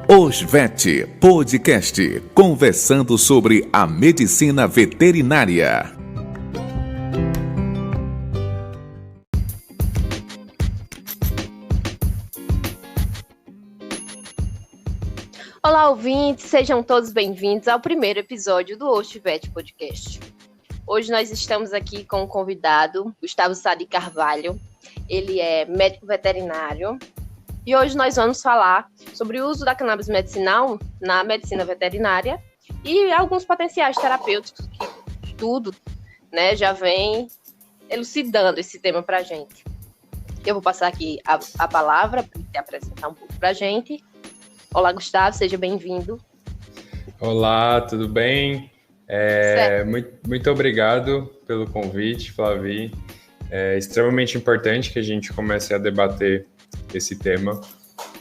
OSVET Podcast, conversando sobre a medicina veterinária. Olá, ouvintes, sejam todos bem-vindos ao primeiro episódio do OSVET Podcast. Hoje nós estamos aqui com o convidado, Gustavo Sadi Carvalho. Ele é médico veterinário. E hoje nós vamos falar sobre o uso da cannabis medicinal na medicina veterinária e alguns potenciais terapêuticos que o estudo, já vem elucidando esse tema para a gente. Eu vou passar aqui a palavra para ele apresentar um pouco para a gente. Olá, Gustavo, seja bem-vindo. Olá, tudo bem? Muito obrigado pelo convite, Flavi. É extremamente importante que a gente comece a debater esse tema,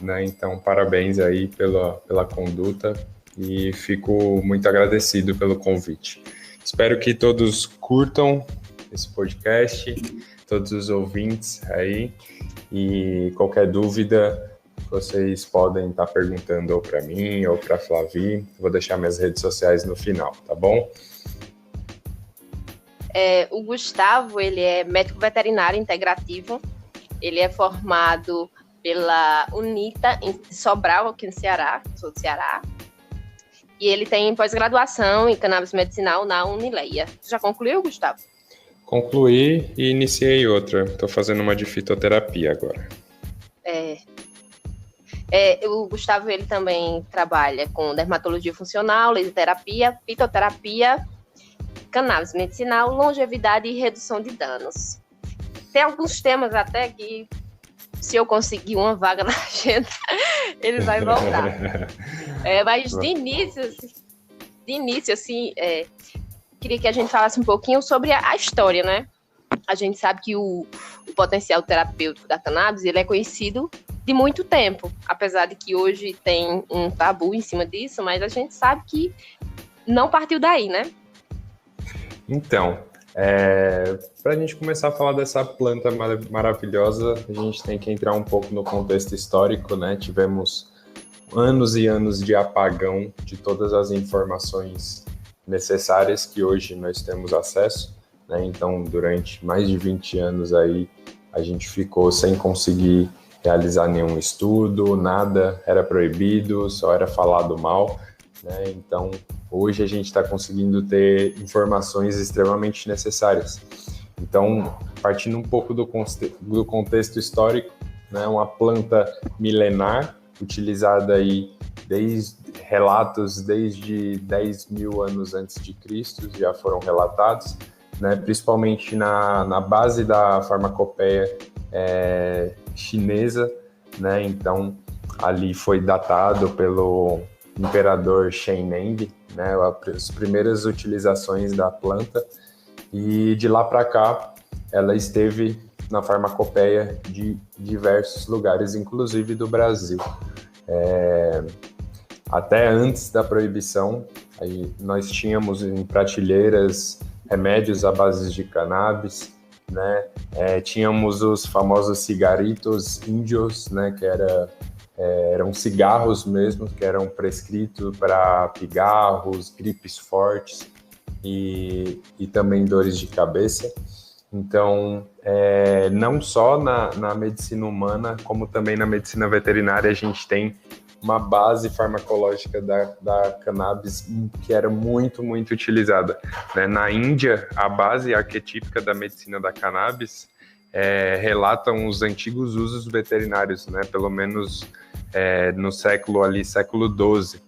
né? Então, parabéns aí pela conduta e fico muito agradecido pelo convite. Espero que todos curtam esse podcast, todos os ouvintes aí, e qualquer dúvida vocês podem estar perguntando ou para mim ou para a Flavi. Vou deixar minhas redes sociais no final, tá bom? O Gustavo, ele é médico veterinário integrativo. Ele é formado pela UNITA, em Sobral, aqui no Ceará, sou do Ceará. E ele tem pós-graduação em cannabis medicinal na Unileia. Você já concluiu, Gustavo? Concluí e iniciei outra. Estou fazendo uma de fitoterapia agora. O Gustavo, ele também trabalha com dermatologia funcional, laser terapia, fitoterapia, cannabis medicinal, longevidade e redução de danos. Tem alguns temas até que, se eu conseguir uma vaga na agenda, ele vai voltar. Mas de início, assim, queria que a gente falasse um pouquinho sobre a história, né? A gente sabe que o potencial terapêutico da cannabis, ele é conhecido de muito tempo, apesar de que hoje tem um tabu em cima disso, mas a gente sabe que não partiu daí, né? Então, para a gente começar a falar dessa planta maravilhosa, a gente tem que entrar um pouco no contexto histórico, né? Tivemos anos e anos de apagão de todas as informações necessárias que hoje nós temos acesso, né? Então, durante mais de 20 anos aí, a gente ficou sem conseguir realizar nenhum estudo, nada era proibido, só era falado mal, né? Então, hoje a gente está conseguindo ter informações extremamente necessárias. Então, partindo um pouco do contexto histórico, né, uma planta milenar, utilizada aí relatos desde 10 mil anos antes de Cristo, já foram relatados, né, principalmente na base da farmacopeia chinesa, né? Então, ali foi datado pelo imperador Shenneng, né, as primeiras utilizações da planta, e de lá para cá ela esteve na farmacopeia de diversos lugares, inclusive do Brasil. Até antes da proibição, nós tínhamos em prateleiras remédios à base de cannabis, né? Tínhamos os famosos cigaritos índios, né, que eram cigarros mesmo, que eram prescritos para pigarros, gripes fortes e também dores de cabeça. Então, não só na medicina humana, como também na medicina veterinária, a gente tem uma base farmacológica da cannabis que era muito, muito utilizada, né? Na Índia, a base arquetípica da medicina da cannabis relatam os antigos usos veterinários, né? Pelo menos no século XII,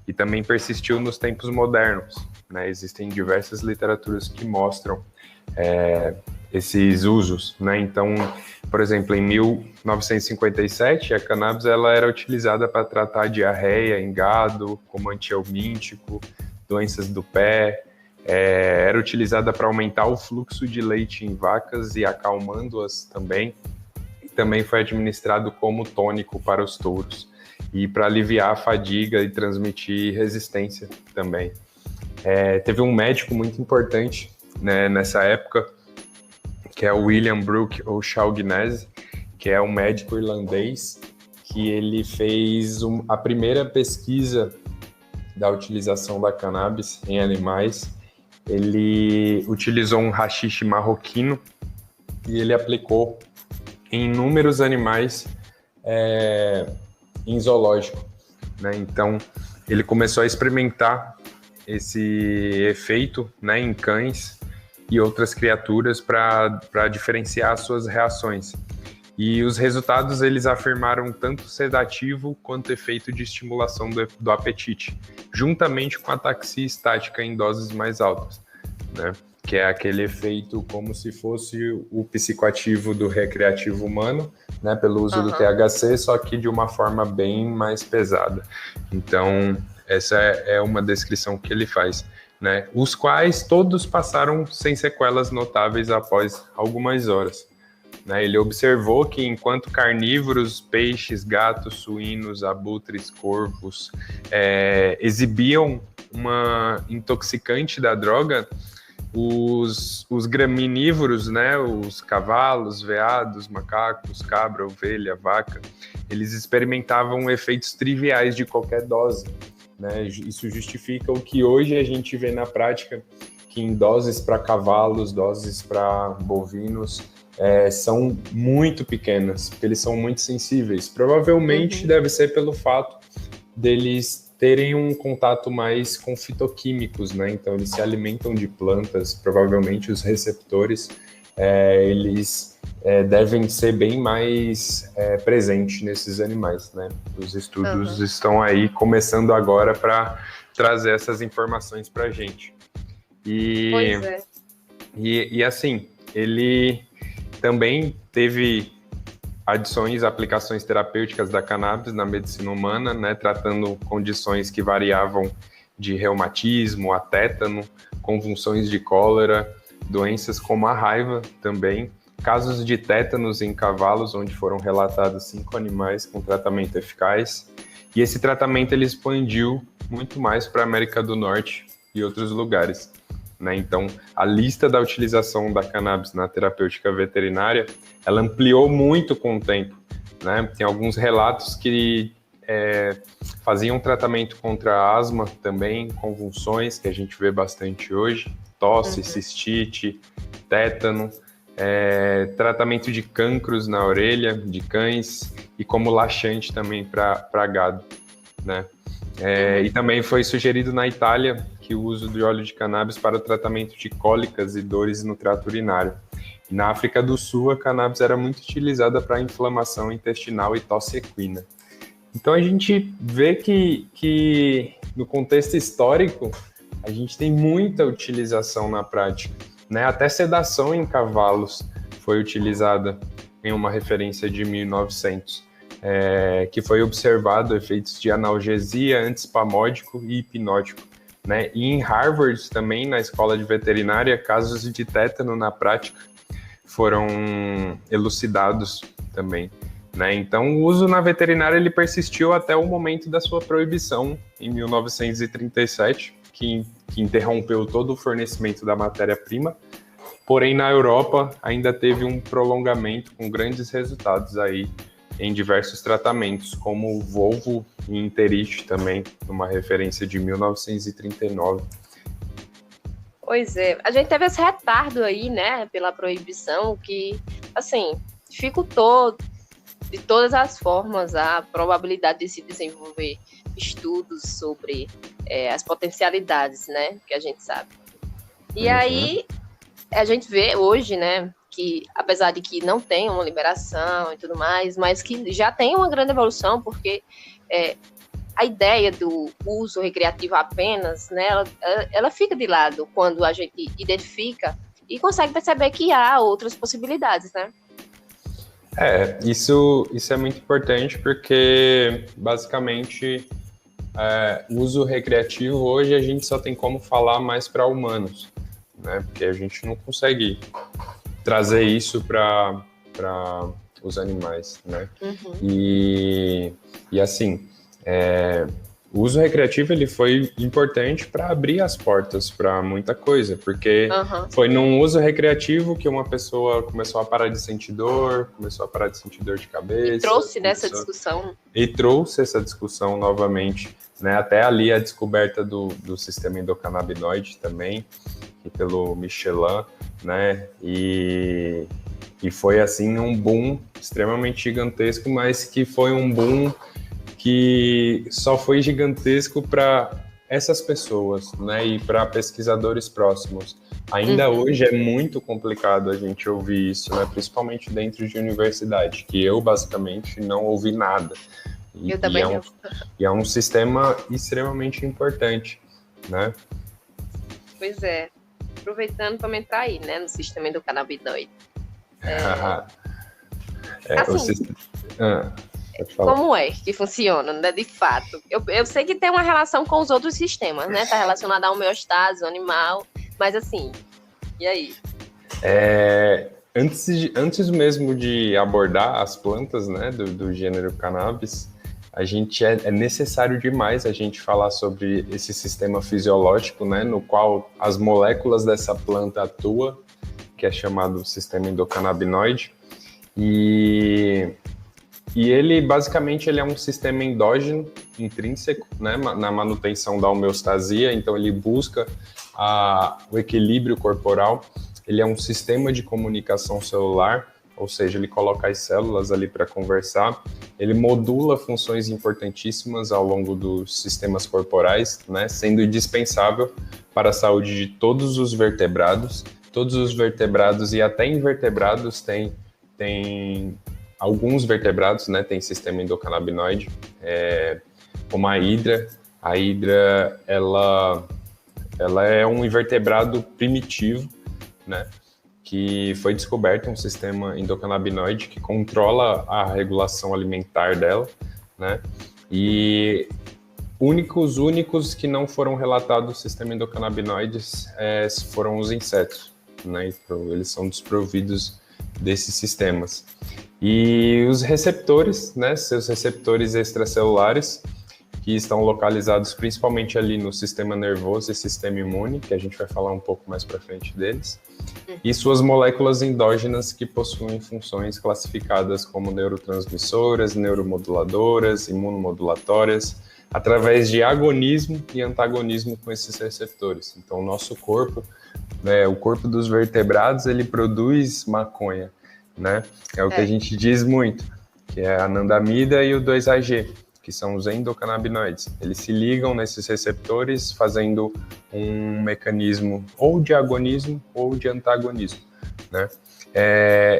e também persistiu nos tempos modernos, né? Existem diversas literaturas que mostram esses usos, né? Então, por exemplo, em 1957, a cannabis ela era utilizada para tratar diarreia em gado, como antihelmíntico, doenças do pé, era utilizada para aumentar o fluxo de leite em vacas e acalmando-as também. E também foi administrado como tônico para os touros e para aliviar a fadiga e transmitir resistência também. Teve um médico muito importante, né, nessa época, que é o William Brooke O'Shaughnessy, que é um médico irlandês que ele fez a primeira pesquisa da utilização da cannabis em animais. Ele utilizou um haxixe marroquino e ele aplicou em inúmeros animais em zoológico, né? Então, ele começou a experimentar esse efeito, né, em cães e outras criaturas para diferenciar as suas reações. E os resultados, eles afirmaram tanto sedativo quanto efeito de estimulação do apetite, juntamente com a ataxia estática em doses mais altas, né? Que é aquele efeito como se fosse o psicoativo do recreativo humano, né, pelo uso do THC, só que de uma forma bem mais pesada. Então, essa é uma descrição que ele faz, né? Os quais todos passaram sem sequelas notáveis após algumas horas, né? Ele observou que enquanto carnívoros, peixes, gatos, suínos, abutres, corvos exibiam uma intoxicante da droga, os graminívoros, né, os cavalos, veados, macacos, cabra, ovelha, vaca, eles experimentavam efeitos triviais de qualquer dose, né? Isso justifica o que hoje a gente vê na prática, que em doses para cavalos, doses para bovinos, são muito pequenas, porque eles são muito sensíveis. Provavelmente deve ser pelo fato deles terem um contato mais com fitoquímicos, né? Então eles se alimentam de plantas, provavelmente os receptores, eles devem ser bem mais presentes nesses animais, né? Os estudos estão aí começando agora para trazer essas informações para a gente. Pois é. E assim, ele também teve adições, aplicações terapêuticas da cannabis na medicina humana, né, tratando condições que variavam de reumatismo a tétano, convulsões de cólera, doenças como a raiva também, casos de tétanos em cavalos, onde foram relatados 5 animais com tratamento eficaz, e esse tratamento ele expandiu muito mais para a América do Norte e outros lugares, né? Então, a lista da utilização da cannabis na terapêutica veterinária, ela ampliou muito com o tempo, né? Tem alguns relatos que faziam tratamento contra asma também, convulsões, que a gente vê bastante hoje, tosse, cistite, tétano, tratamento de cancros na orelha de cães e como laxante também para gado, né? E também foi sugerido na Itália que o uso de óleo de cannabis para o tratamento de cólicas e dores no trato urinário. E na África do Sul, a cannabis era muito utilizada para inflamação intestinal e tosse equina. Então a gente vê que no contexto histórico, a gente tem muita utilização na prática, né? Até sedação em cavalos foi utilizada em uma referência de 1900. Que foi observado efeitos de analgesia, antispamódico e hipnótico, né? E em Harvard também, na escola de veterinária, casos de tétano na prática foram elucidados também, né? Então o uso na veterinária ele persistiu até o momento da sua proibição em 1937, que interrompeu todo o fornecimento da matéria-prima. Porém, na Europa ainda teve um prolongamento com grandes resultados aí em diversos tratamentos, como o Volvo e Interist também, numa referência de 1939. Pois é, a gente teve esse retardo aí, né, pela proibição, que, assim, dificultou de todas as formas a probabilidade de se desenvolver estudos sobre as potencialidades, né, que a gente sabe. E aí, a gente vê hoje, né, que apesar de que não tem uma liberação e tudo mais, mas que já tem uma grande evolução, porque a ideia do uso recreativo apenas, né, ela fica de lado quando a gente identifica e consegue perceber que há outras possibilidades, né? Isso é muito importante porque, basicamente, o uso recreativo hoje a gente só tem como falar mais para humanos, né? Porque a gente não consegue trazer isso para os animais, né? E assim, o uso recreativo ele foi importante para abrir as portas para muita coisa, porque foi num uso recreativo que uma pessoa começou a parar de sentir dor, começou a parar de sentir dor de cabeça. E trouxe nessa discussão. E trouxe essa discussão novamente, né? Até ali a descoberta do sistema endocannabinoide também, e pelo Michelin, né? E foi assim um boom extremamente gigantesco, mas que foi um boom que só foi gigantesco para essas pessoas, né, e para pesquisadores próximos. Ainda hoje é muito complicado a gente ouvir isso, né, principalmente dentro de universidade, que eu basicamente não ouvi nada. Eu também não. E é um sistema extremamente importante, né? Pois é. Aproveitando para entrar aí, né, no sistema endocannabinoide. Como é que funciona, né, de fato? Eu sei que tem uma relação com os outros sistemas, né? Está relacionado à homeostase, ao animal, mas assim, e aí? Antes mesmo de abordar as plantas, né, do gênero cannabis, a gente é necessário demais a gente falar sobre esse sistema fisiológico, né, no qual as moléculas dessa planta atuam, que é chamado sistema endocannabinoide, e ele, basicamente, ele é um sistema endógeno, intrínseco, né, na manutenção da homeostasia, então ele busca o equilíbrio corporal. Ele é um sistema de comunicação celular, ou seja, ele coloca as células ali para conversar. Ele modula funções importantíssimas ao longo dos sistemas corporais, né, sendo indispensável para a saúde de todos os vertebrados. Todos os vertebrados e até invertebrados têm alguns vertebrados, né, tem sistema endocannabinoide, como a hidra. A hidra, ela é um invertebrado primitivo, né, que foi descoberto um sistema endocannabinoide que controla a regulação alimentar dela, né, e únicos que não foram relatados sistema endocannabinoides foram os insetos, né, então, eles são desprovidos desses sistemas. E os receptores, né, seus receptores extracelulares, que estão localizados principalmente ali no sistema nervoso e sistema imune, que a gente vai falar um pouco mais para frente deles, e suas moléculas endógenas que possuem funções classificadas como neurotransmissoras, neuromoduladoras, imunomodulatórias, através de agonismo e antagonismo com esses receptores. Então, o nosso corpo, né, o corpo dos vertebrados, ele produz maconha, né? É o que a gente diz muito, que é a anandamida e o 2-AG, que são os endocannabinoides. Eles se ligam nesses receptores fazendo um mecanismo ou de agonismo ou de antagonismo, né?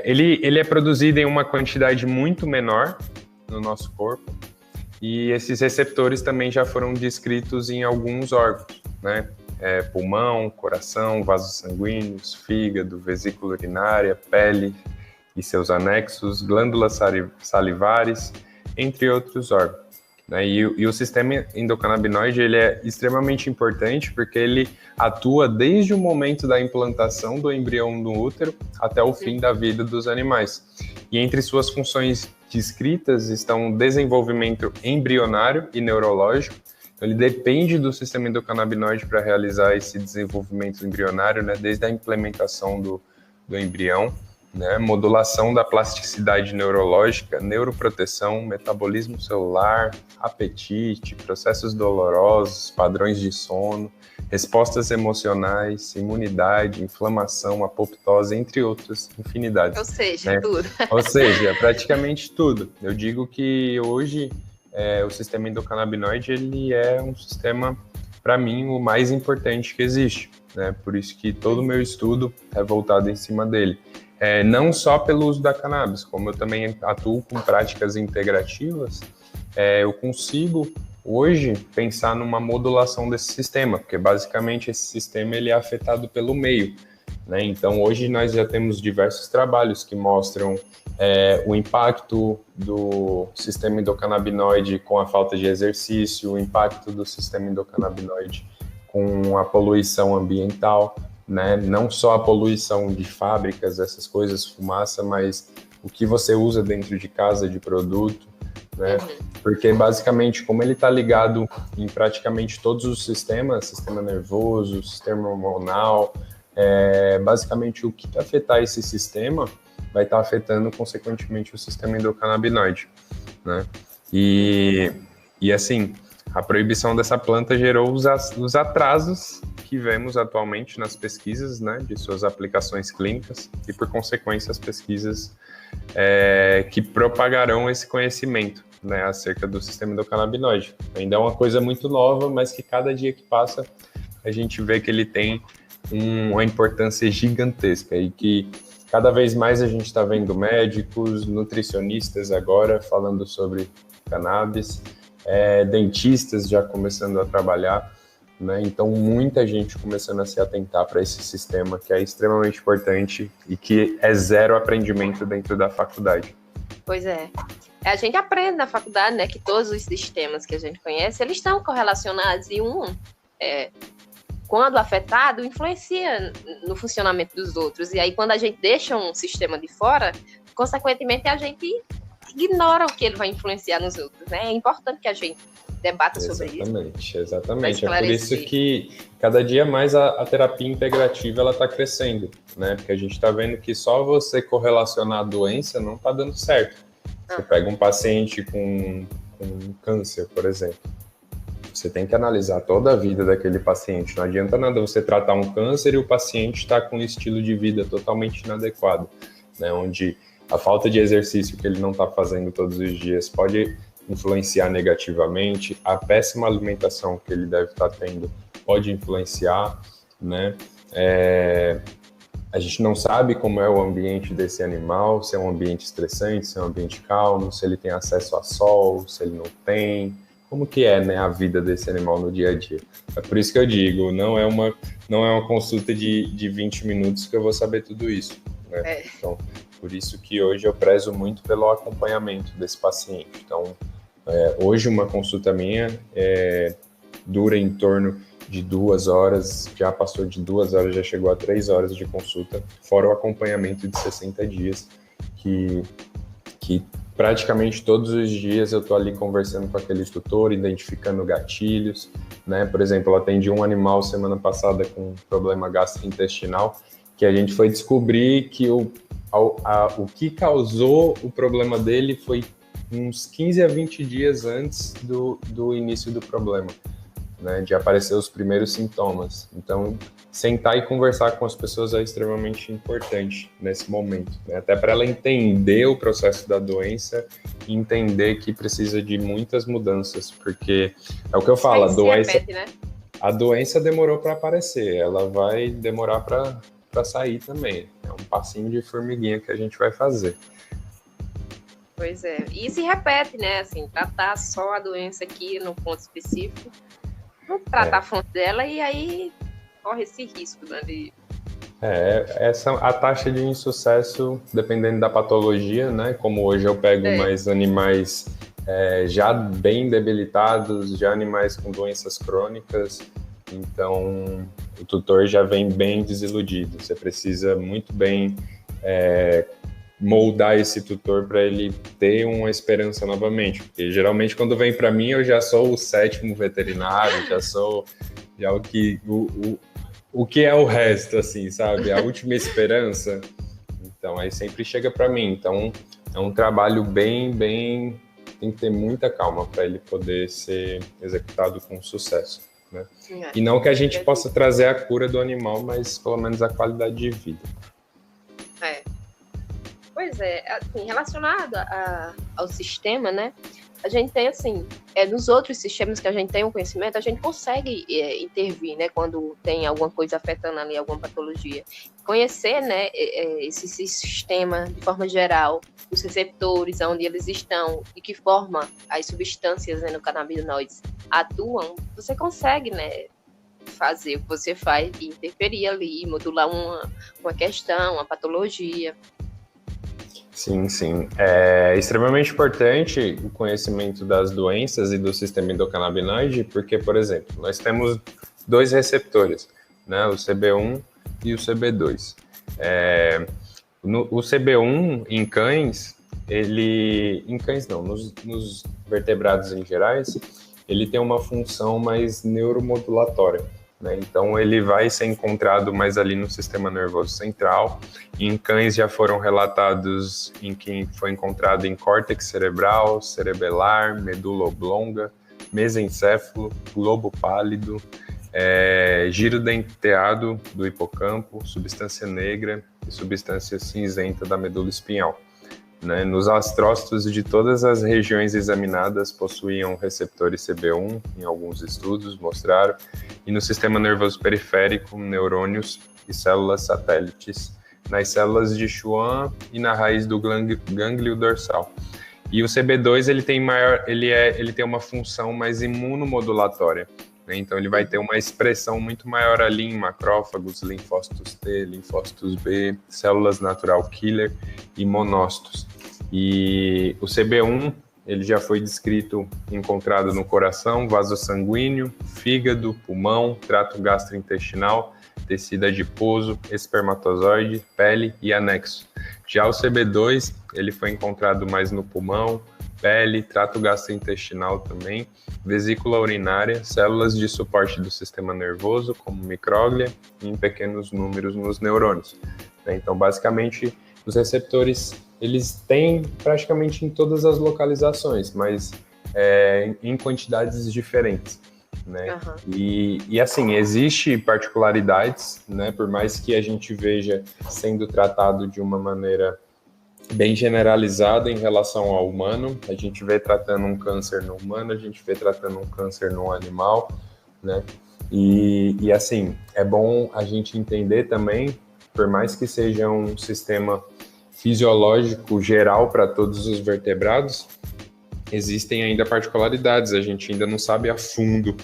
Ele é produzido em uma quantidade muito menor no nosso corpo, e esses receptores também já foram descritos em alguns órgãos, né? Pulmão, coração, vasos sanguíneos, fígado, vesícula urinária, pele e seus anexos, glândulas salivares, entre outros órgãos, né? E o sistema endocannabinoide, ele é extremamente importante porque ele atua desde o momento da implantação do embrião no útero até o fim da vida dos animais. E entre suas funções descritas estão o desenvolvimento embrionário e neurológico. Então, ele depende do sistema endocannabinoide para realizar esse desenvolvimento embrionário, né, desde a implementação do embrião, né, modulação da plasticidade neurológica, neuroproteção, metabolismo celular, apetite, processos dolorosos, padrões de sono, respostas emocionais, imunidade, inflamação, apoptose, entre outras infinidades. Ou seja, né? Tudo. Ou seja, praticamente tudo. Eu digo que hoje o sistema endocannabinoide, ele é um sistema, para mim, o mais importante que existe, né? Por isso que todo o meu estudo é voltado em cima dele. Não só pelo uso da cannabis, como eu também atuo com práticas integrativas, eu consigo hoje pensar numa modulação desse sistema, porque basicamente esse sistema ele é afetado pelo meio, né? Então hoje nós já temos diversos trabalhos que mostram o impacto do sistema endocannabinoide com a falta de exercício, o impacto do sistema endocannabinoide com a poluição ambiental, né? Não só a poluição de fábricas, essas coisas, fumaça, mas o que você usa dentro de casa de produto, né? Porque basicamente, como ele está ligado em praticamente todos os sistemas, sistema nervoso, sistema hormonal, basicamente o que afetar esse sistema vai estar afetando consequentemente o sistema endocannabinoide, né? E assim, a proibição dessa planta gerou os atrasos que vemos atualmente nas pesquisas, né, de suas aplicações clínicas e, por consequência, as pesquisas que propagarão esse conhecimento, né, acerca do sistema endocannabinoide. Ainda é uma coisa muito nova, mas que cada dia que passa a gente vê que ele tem uma importância gigantesca e que cada vez mais a gente está vendo médicos, nutricionistas agora falando sobre cannabis, dentistas já começando a trabalhar, né? Então muita gente começando a se atentar para esse sistema que é extremamente importante e que é zero aprendimento dentro da faculdade. Pois é. A gente aprende na faculdade, né, que todos os sistemas que a gente conhece, eles estão correlacionados e quando afetado, influencia no funcionamento dos outros. E aí, quando a gente deixa um sistema de fora, consequentemente, a gente ignora o que ele vai influenciar nos outros, né? É importante que a gente debata sobre isso. Exatamente. É por isso que cada dia mais a terapia integrativa ela está crescendo, né? Porque a gente está vendo que só você correlacionar a doença não está dando certo. Você pega um paciente com câncer, por exemplo. Você tem que analisar toda a vida daquele paciente. Não adianta nada você tratar um câncer e o paciente está com um estilo de vida totalmente inadequado, né? Onde a falta de exercício que ele não está fazendo todos os dias pode influenciar negativamente, a péssima alimentação que ele deve estar tendo pode influenciar, né? A gente não sabe como é o ambiente desse animal, se é um ambiente estressante, se é um ambiente calmo, se ele tem acesso a sol, se ele não tem, como que é, né, a vida desse animal no dia a dia. É por isso que eu digo, não é uma consulta de 20 minutos que eu vou saber tudo isso, né? Então, por isso que hoje eu prezo muito pelo acompanhamento desse paciente. Então, hoje uma consulta minha dura em torno de 2 horas, já passou de 2 horas, já chegou a 3 horas de consulta, fora o acompanhamento de 60 dias, que praticamente todos os dias eu estou ali conversando com aquele tutor, identificando gatilhos, né? Por exemplo, eu atendi um animal semana passada com problema gastrointestinal, que a gente foi descobrir que o que causou o problema dele foi uns 15 a 20 dias antes do início do problema, né, de aparecer os primeiros sintomas. Então, sentar e conversar com as pessoas é extremamente importante nesse momento, né? Até para ela entender o processo da doença e entender que precisa de muitas mudanças, porque é o que eu falo, a doença demorou para aparecer, ela vai demorar para sair também. É um passinho de formiguinha que a gente vai fazer. Pois é. E se repete, né? Assim, tratar só a doença aqui no ponto específico, não tratar a fonte dela e aí corre esse risco, né? A taxa de insucesso, dependendo da patologia, né? Como hoje eu pego mais animais já bem debilitados, já animais com doenças crônicas, então o tutor já vem bem desiludido. Você precisa muito bem moldar esse tutor para ele ter uma esperança novamente, porque geralmente quando vem para mim eu já sou o 7º veterinário, já o que é o resto, assim, sabe? A última esperança. Então aí sempre chega para mim. Então é um trabalho bem, tem que ter muita calma para ele poder ser executado com sucesso, né? E não que a gente possa trazer a cura do animal, mas pelo menos a qualidade de vida. Pois é, assim, relacionado ao sistema, né? A gente tem, assim, nos outros sistemas que a gente tem um conhecimento, a gente consegue intervir, né? Quando tem alguma coisa afetando ali, alguma patologia. Conhecer, né, esse sistema de forma geral, os receptores, onde eles estão, de que forma as substâncias, né, no canabinoides atuam, você consegue, né, fazer o que você faz e interferir ali, modular uma questão, uma patologia. Sim. É extremamente importante o conhecimento das doenças e do sistema endocannabinoide, porque, por exemplo, nós temos 2 receptores, né, o CB1 e o CB2. O CB1 em cães, em cães não, nos vertebrados em gerais, ele tem uma função mais neuromodulatória, né? Então ele vai ser encontrado mais ali no sistema nervoso central. Em cães já foram relatados em que foi encontrado em córtex cerebral, cerebelar, medula oblonga, mesencéfalo, globo pálido, giro denteado do hipocampo, substância negra e substância cinzenta da medula espinhal. Né? Nos astrócitos de todas as regiões examinadas possuíam receptores CB1, em alguns estudos mostraram, e no sistema nervoso periférico, neurônios e células satélites, nas células de Schwann e na raiz do gânglio dorsal. E o CB2 ele tem uma função mais imunomodulatória, né? Então ele vai ter uma expressão muito maior ali em macrófagos, linfócitos T, linfócitos B, células natural killer e monócitos. E o CB1 ele já foi descrito, encontrado no coração, vaso sanguíneo, fígado, pulmão, trato gastrointestinal, tecido adiposo, espermatozoide, pele e anexo. Já o CB2 ele foi encontrado mais no pulmão, pele, trato gastrointestinal também, vesícula urinária, células de suporte do sistema nervoso, como micróglia, e em pequenos números nos neurônios. Então, basicamente, os receptores, eles têm praticamente em todas as localizações, mas em quantidades diferentes, né? Uhum. E assim, existe particularidades, né? Por mais que a gente veja sendo tratado de uma maneira bem generalizada em relação ao humano, a gente vê tratando um câncer no humano, a gente vê tratando um câncer no animal, né? E assim, é bom a gente entender também, por mais que seja um sistema fisiológico geral para todos os vertebrados, existem ainda particularidades, a gente ainda não sabe a fundo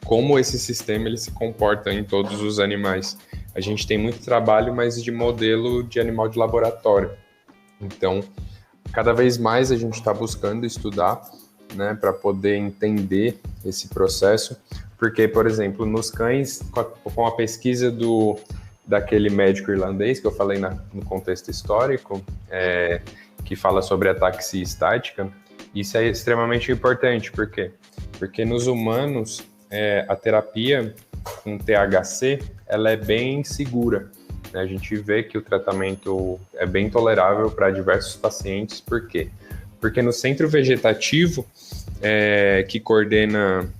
como esse sistema ele se comporta em todos os animais. A gente tem muito trabalho, mas de modelo de animal de laboratório. Então, cada vez mais a gente está buscando estudar, né, para poder entender esse processo, porque, por exemplo, nos cães, com a pesquisa daquele médico irlandês que eu falei no contexto histórico, que fala sobre a taxia estática, isso é extremamente importante, por quê? Porque nos humanos, a terapia com THC, ela é bem segura. A gente vê que o tratamento é bem tolerável para diversos pacientes. Por quê? Porque no centro vegetativo, que coordena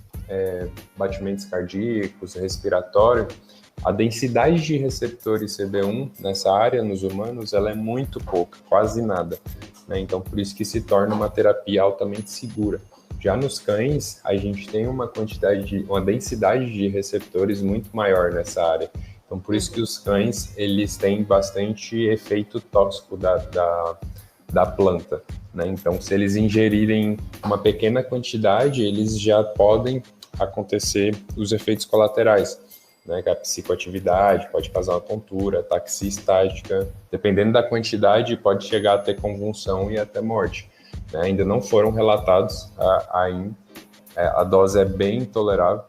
batimentos cardíacos, respiratório, a densidade de receptores CB1 nessa área, nos humanos, ela é muito pouca, quase nada, né? Então, por isso que se torna uma terapia altamente segura. Já nos cães, a gente tem uma densidade de receptores muito maior nessa área. Então, por isso que os cães, eles têm bastante efeito tóxico da planta, né? Então, se eles ingerirem uma pequena quantidade, eles já podem acontecer os efeitos colaterais, né? A psicoatividade, pode causar uma tontura, taxia estática, dependendo da quantidade, pode chegar a ter convulsão e até morte, né? Ainda não foram relatados a dose é bem tolerável,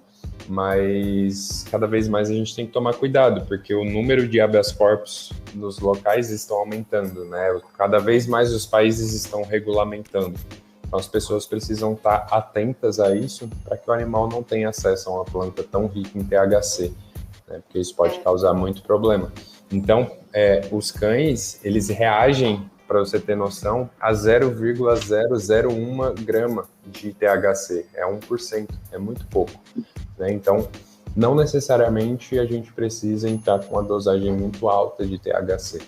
mas cada vez mais a gente tem que tomar cuidado, porque o número de habeas corpus nos locais estão aumentando, né? Cada vez mais os países estão regulamentando. Então as pessoas precisam estar atentas a isso para que o animal não tenha acesso a uma planta tão rica em THC, né? Porque isso pode causar muito problema. Então, os cães, eles reagem, para você ter noção, a 0,001 grama de THC, é 1%, é muito pouco, né? Então, não necessariamente a gente precisa entrar com uma dosagem muito alta de THC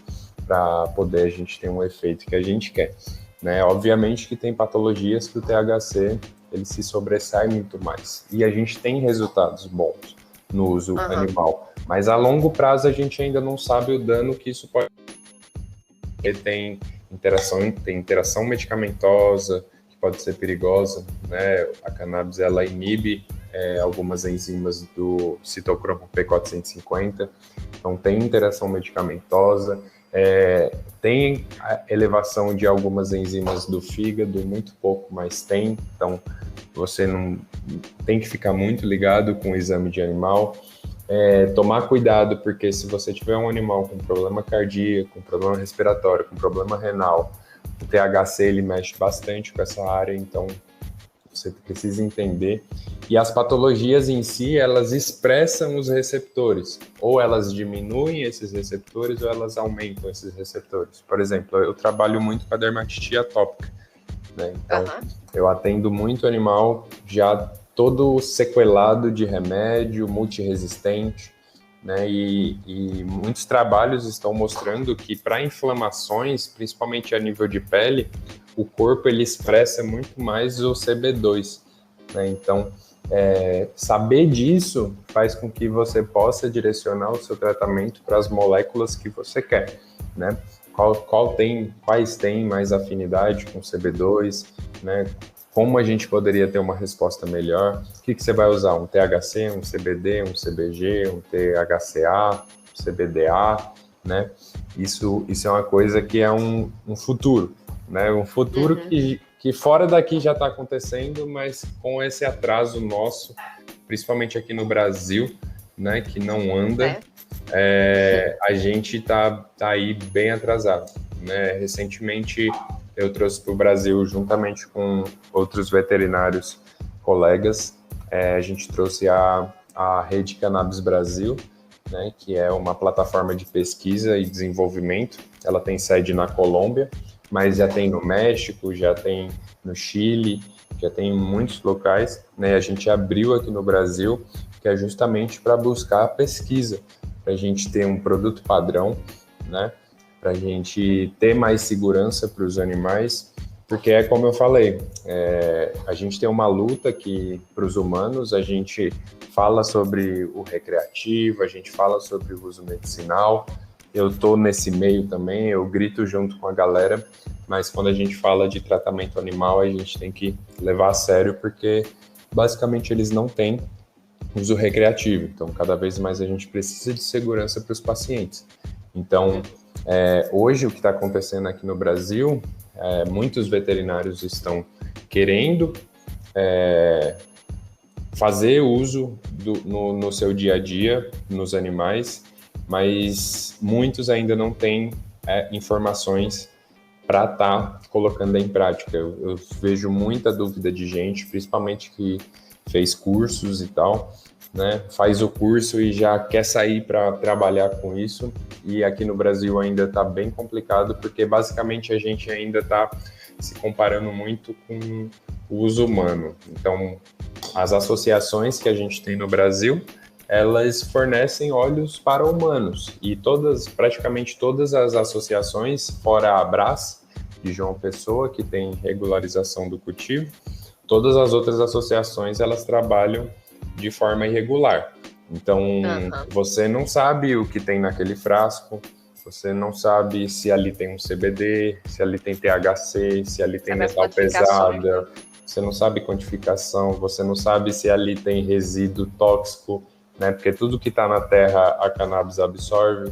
para poder a gente ter um efeito que a gente quer, né? Obviamente que tem patologias que o THC ele se sobressai muito mais, e a gente tem resultados bons no uso animal, mas a longo prazo a gente ainda não sabe o dano que isso pode ter. Tem interação medicamentosa, que pode ser perigosa, né? A cannabis, ela inibe algumas enzimas do citocromo P450, então tem interação medicamentosa, tem a elevação de algumas enzimas do fígado, muito pouco, mas tem, então você não tem que ficar muito ligado com o exame de animal. Tomar cuidado, porque se você tiver um animal com problema cardíaco, com problema respiratório, com problema renal, O THC, ele mexe bastante com essa área, então você precisa entender. E as patologias em si, elas expressam os receptores. Ou elas diminuem esses receptores, ou elas aumentam esses receptores. Por exemplo, eu trabalho muito com a dermatite atópica, né? Então, eu atendo muito animal já todo sequelado de remédio, multiresistente, né? E muitos trabalhos estão mostrando que para inflamações, principalmente a nível de pele, o corpo ele expressa muito mais o CB2, né? Então, saber disso faz com que você possa direcionar o seu tratamento para as moléculas que você quer, né? Quais têm mais afinidade com CB2, né? Como a gente poderia ter uma resposta melhor? O que você vai usar? Um THC, um CBD, um CBG, um THCA, CBDA, né? Isso é uma coisa que é um futuro, né? Um futuro que fora daqui já está acontecendo, mas com esse atraso nosso, principalmente aqui no Brasil, né? Que não anda, a gente tá aí bem atrasado, né? Recentemente eu trouxe para o Brasil, juntamente com outros veterinários colegas, a gente trouxe a Rede Cannabis Brasil, né, que é uma plataforma de pesquisa e desenvolvimento. Ela tem sede na Colômbia, mas já tem no México, já tem no Chile, já tem em muitos locais, né? A gente abriu aqui no Brasil, que é justamente para buscar a pesquisa, para a gente ter um produto padrão, né? Para a gente ter mais segurança para os animais, porque é como eu falei, a gente tem uma luta que para os humanos, a gente fala sobre o recreativo, a gente fala sobre o uso medicinal, eu estou nesse meio também, eu grito junto com a galera, mas quando a gente fala de tratamento animal, a gente tem que levar a sério, porque basicamente eles não têm uso recreativo, então cada vez mais a gente precisa de segurança para os pacientes. Então, hoje o que está acontecendo aqui no Brasil, muitos veterinários estão querendo fazer uso no seu dia a dia, nos animais, mas muitos ainda não têm informações para estar colocando em prática. Eu vejo muita dúvida de gente, principalmente que fez cursos e tal, né? Faz o curso e já quer sair para trabalhar com isso, e aqui no Brasil ainda está bem complicado, porque basicamente a gente ainda está se comparando muito com o uso humano. Então, as associações que a gente tem no Brasil, elas fornecem óleos para humanos, e praticamente todas as associações, fora a Abras, de João Pessoa, que tem regularização do cultivo, todas as outras associações, elas trabalham de forma irregular. Então, você não sabe o que tem naquele frasco, você não sabe se ali tem um CBD, se ali tem THC, se ali tem metal pesada, você não sabe quantificação, você não sabe se ali tem resíduo tóxico, né? Porque tudo que está na terra, a cannabis absorve.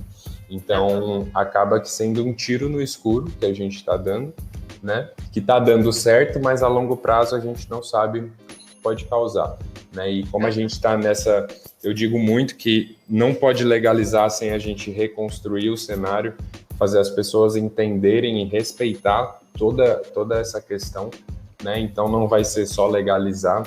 Então, acaba que sendo um tiro no escuro que a gente está dando, né? Que está dando certo, mas a longo prazo a gente não sabe o que pode causar, né? E como a gente está nessa... Eu digo muito que não pode legalizar sem a gente reconstruir o cenário, fazer as pessoas entenderem e respeitar toda essa questão, né? Então, não vai ser só legalizar,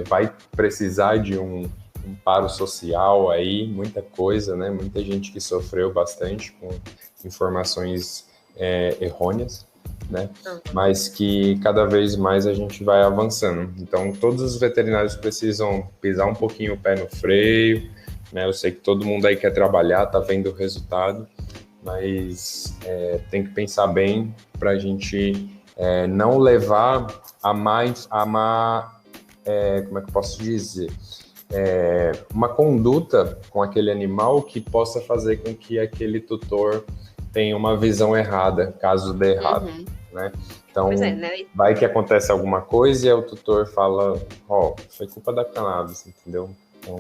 vai precisar de um amparo social aí, muita coisa, né? Muita gente que sofreu bastante com informações errôneas, né? Mas que cada vez mais a gente vai avançando. Então, todos os veterinários precisam pisar um pouquinho o pé no freio, né? Eu sei que todo mundo aí quer trabalhar, tá vendo o resultado, mas tem que pensar bem para a gente não levar como é que eu posso dizer? Uma conduta com aquele animal que possa fazer com que aquele tutor tenha uma visão errada, caso dê errado, né? Então, vai que acontece alguma coisa e o tutor fala, foi culpa da cannabis, entendeu? Então,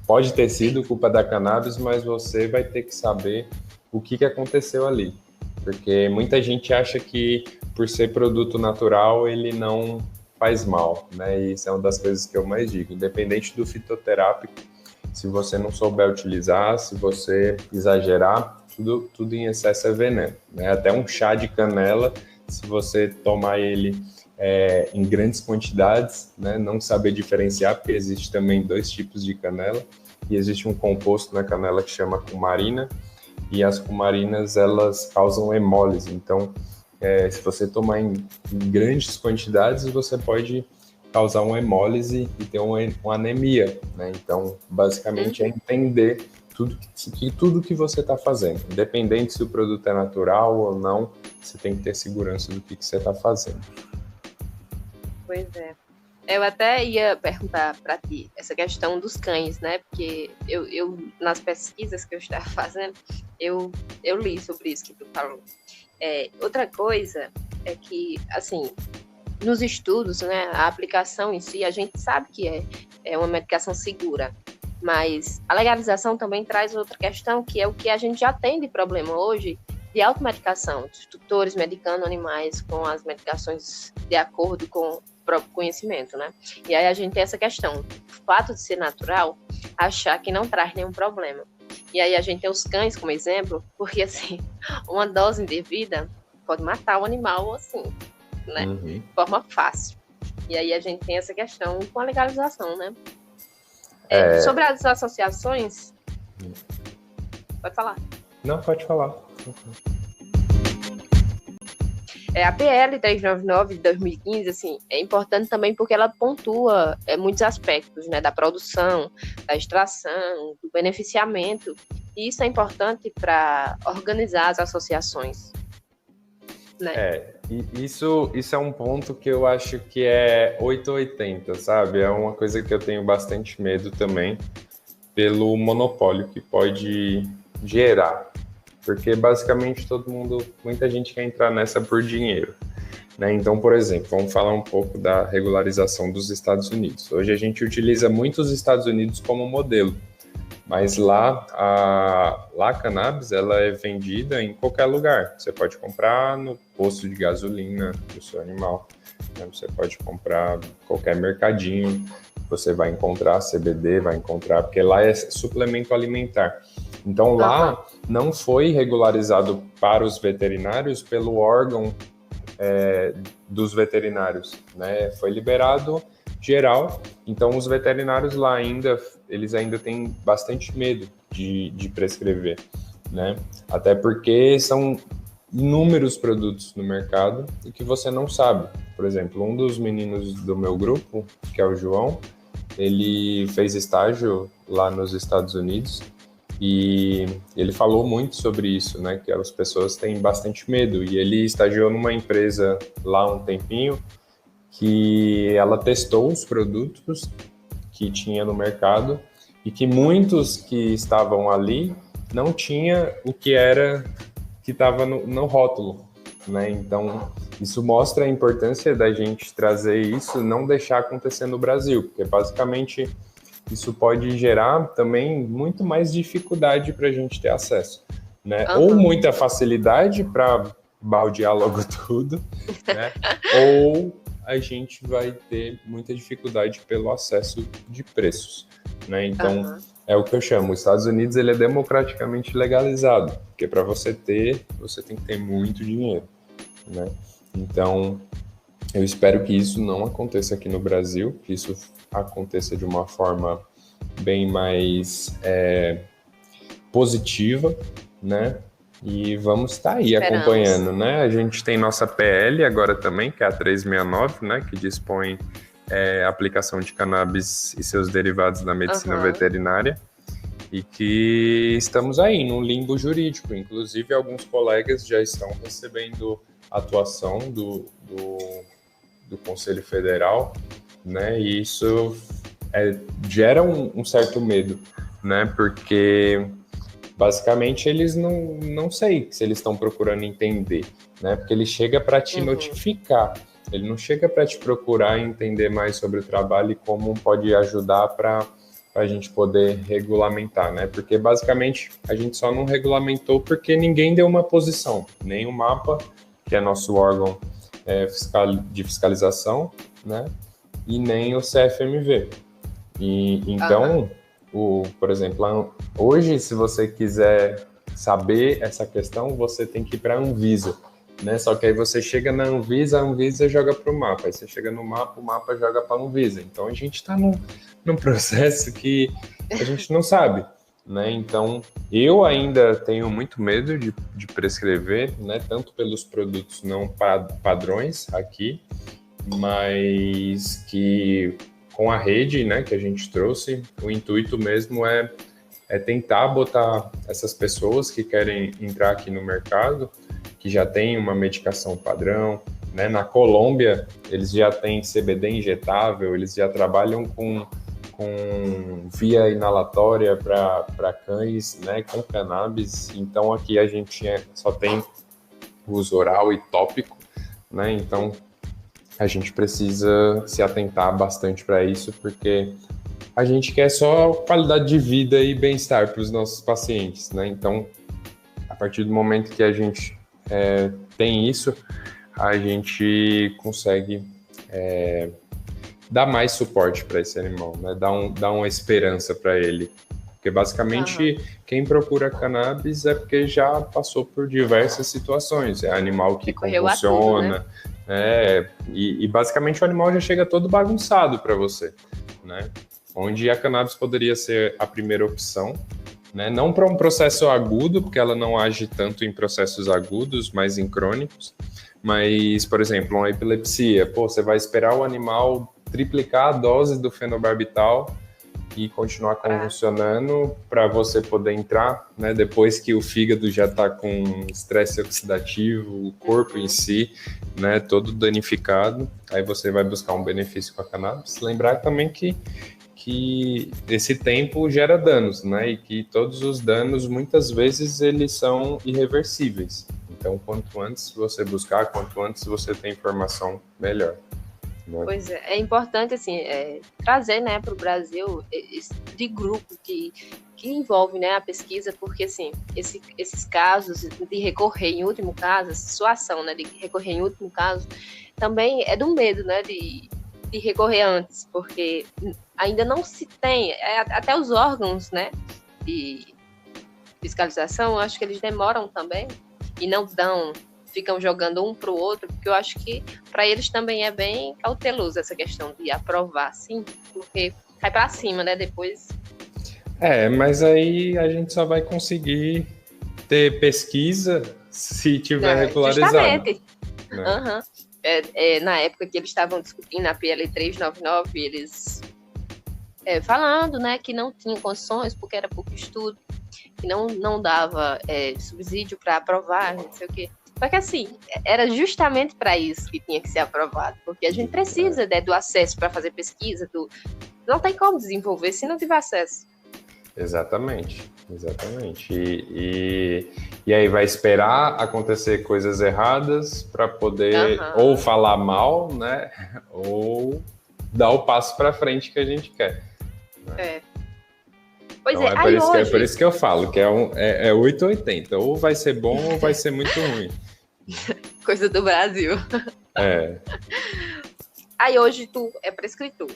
pode ter sido culpa da cannabis, mas você vai ter que saber o que aconteceu ali, porque muita gente acha que por ser produto natural ele não faz mal, né? E isso é uma das coisas que eu mais digo, independente do fitoterápico, se você não souber utilizar, se você exagerar, tudo em excesso é veneno, né? Até um chá de canela, se você tomar ele em grandes quantidades, né? Não saber diferenciar, porque existe também 2 tipos de canela, e existe um composto na canela que chama cumarina, e as cumarinas, elas causam hemólise. Então, se você tomar em grandes quantidades, você pode causar uma hemólise e ter uma anemia, né? Então, basicamente, é entender tudo que você está fazendo. Independente se o produto é natural ou não, você tem que ter segurança do que você está fazendo. Pois é. Eu até ia perguntar para ti essa questão dos cães, né? Porque eu nas pesquisas que eu estava fazendo, eu li sobre isso que tu falou. Outra coisa é que, assim, nos estudos, né, a aplicação em si, a gente sabe que é uma medicação segura, mas a legalização também traz outra questão, que é o que a gente já tem de problema hoje de automedicação, de tutores medicando animais com as medicações de acordo com o próprio conhecimento, né? E aí a gente tem essa questão, o fato de ser natural, achar que não traz nenhum problema. E aí a gente tem os cães como exemplo, porque assim, uma dose indevida pode matar o animal assim, né? De forma fácil. E aí a gente tem essa questão com a legalização, né? Sobre as associações, pode falar. Não, pode falar. A PL 399 de 2015, assim, é importante também porque ela pontua muitos aspectos, né, da produção, da extração, do beneficiamento, e isso é importante para organizar as associações, né? Isso é um ponto que eu acho que é 880, sabe? É uma coisa que eu tenho bastante medo também, pelo monopólio que pode gerar. Porque basicamente muita gente quer entrar nessa por dinheiro, né? Então, por exemplo, vamos falar um pouco da regularização dos Estados Unidos. Hoje a gente utiliza muito os Estados Unidos como modelo, mas lá a cannabis ela é vendida em qualquer lugar. Você pode comprar no posto de gasolina do seu animal, né? Você pode comprar em qualquer mercadinho, você vai encontrar CBD, vai encontrar, porque lá é suplemento alimentar. Então lá não foi regularizado para os veterinários pelo órgão dos veterinários, né? Foi liberado geral. Então os veterinários lá eles ainda têm bastante medo de prescrever, né? Até porque são inúmeros produtos no mercado e que você não sabe. Por exemplo, um dos meninos do meu grupo, que é o João, ele fez estágio lá nos Estados Unidos e ele falou muito sobre isso, né? Que as pessoas têm bastante medo. E ele estagiou numa empresa lá um tempinho que ela testou os produtos que tinha no mercado e que muitos que estavam ali não tinha o que estava no rótulo, né? Então, isso mostra a importância da gente trazer isso, não deixar acontecer no Brasil, porque basicamente isso pode gerar também muito mais dificuldade para a gente ter acesso, né? Ou muita facilidade para baldear logo tudo, né? Ou a gente vai ter muita dificuldade pelo acesso de preços, né? Então, é o que eu chamo, os Estados Unidos ele é democraticamente legalizado, porque para você tem que ter muito dinheiro, né? Então, eu espero que isso não aconteça aqui no Brasil, que isso aconteça de uma forma bem mais positiva, né? E vamos estar aí acompanhando, né? A gente tem nossa PL agora também, que é a 369, né? Que dispõe a aplicação de cannabis e seus derivados na medicina veterinária. E que estamos aí num limbo jurídico. Inclusive, alguns colegas já estão recebendo atuação do Conselho Federal, né? E isso gera um certo medo, né? Porque basicamente eles não sei se eles estão procurando entender, né? Porque ele chega para te notificar, ele não chega para te procurar entender mais sobre o trabalho e como pode ajudar para a gente poder regulamentar, né? Porque basicamente a gente só não regulamentou porque ninguém deu uma posição, nem o MAPA, que é nosso órgão de fiscalização, né? E nem o CFMV. E então, por exemplo, hoje, se você quiser saber essa questão, você tem que ir para a Anvisa, né? Só que aí você chega na Anvisa, a Anvisa joga para o mapa, aí você chega no mapa, o mapa joga para a Anvisa. Então a gente está num processo que a gente não sabe, né? Então eu ainda tenho muito medo de prescrever, né? Tanto pelos produtos não padrões aqui, mas que com a rede, né, que a gente trouxe, o intuito mesmo é tentar botar essas pessoas que querem entrar aqui no mercado, que já tem uma medicação padrão, né? Na Colômbia, eles já têm CBD injetável, eles já trabalham com via inalatória para cães, né, com cannabis. Então, aqui a gente só tem uso oral e tópico, né? Então, a gente precisa se atentar bastante para isso, porque a gente quer só qualidade de vida e bem-estar para os nossos pacientes, né? Então, a partir do momento que a gente tem isso, a gente consegue dar mais suporte para esse animal, né? Dar uma esperança para ele. Porque, basicamente, quem procura cannabis é porque já passou por diversas situações. É animal que convulsiona, tudo, né? E, basicamente, o animal já chega todo bagunçado para você, né? Onde a cannabis poderia ser a primeira opção, né? Não para um processo agudo, porque ela não age tanto em processos agudos, mas em crônicos. Mas, por exemplo, uma epilepsia, você vai esperar o animal triplicar a dose do fenobarbital e continuar convulsionando para você poder entrar, né? Depois que o fígado já está com estresse oxidativo, o corpo em si, né, todo danificado, aí você vai buscar um benefício com a cannabis. Lembrar também que esse tempo gera danos, né? E que todos os danos, muitas vezes, eles são irreversíveis. Então, quanto antes você buscar, quanto antes você ter informação, melhor. Né? Pois é importante, assim, trazer, né, para o Brasil esse de grupo que envolve, né, a pesquisa, porque, assim, esses casos de recorrer em último caso, essa situação, né, de recorrer em último caso, também é do medo, né, de recorrer antes, porque ainda não se tem, até os órgãos, né, de fiscalização, eu acho que eles demoram também e não ficam jogando um para o outro, porque eu acho que para eles também é bem cauteloso essa questão de aprovar, sim, porque cai para cima, né, depois. Mas aí a gente só vai conseguir ter pesquisa se tiver regularizado. Justamente. Né? Na época que eles estavam discutindo a PL 399, eles falando, né, que não tinham condições, porque era pouco estudo, que não dava subsídio para aprovar, não sei o quê. Só que, assim, era justamente para isso que tinha que ser aprovado, porque a gente precisa, né, do acesso para fazer pesquisa, não tem como desenvolver se não tiver acesso. Exatamente. E aí vai esperar acontecer coisas erradas para poder ou falar mal, né, ou dar o passo para frente que a gente quer. Né? Pois então, é por isso que eu falo que é 880, ou vai ser bom ou vai ser muito ruim. Coisa do Brasil. Aí hoje tu é prescritor.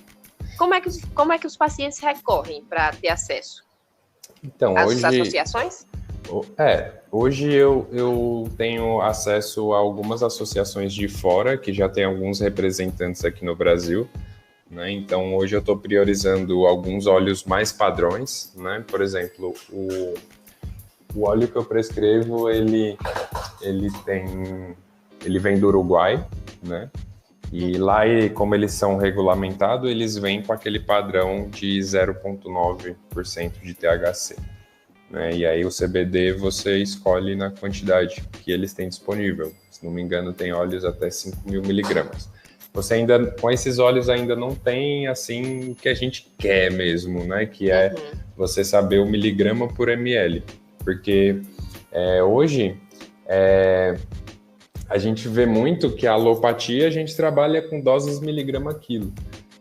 Como é que os pacientes recorrem para ter acesso? Então, As associações? Hoje eu tenho acesso a algumas associações de fora, que já tem alguns representantes aqui no Brasil, né? Então, hoje eu estou priorizando alguns óleos mais padrões, né? Por exemplo, o óleo que eu prescrevo, ele vem do Uruguai, né? E lá, como eles são regulamentados, eles vêm com aquele padrão de 0,9% de THC. Né? E aí o CBD você escolhe na quantidade que eles têm disponível. Se não me engano, tem óleos até 5.000 miligramas. Você ainda, com esses óleos, ainda não tem assim o que a gente quer mesmo, né? Que é você saber o miligrama por ml. Porque hoje a gente vê muito que a alopatia a gente trabalha com doses miligrama quilo,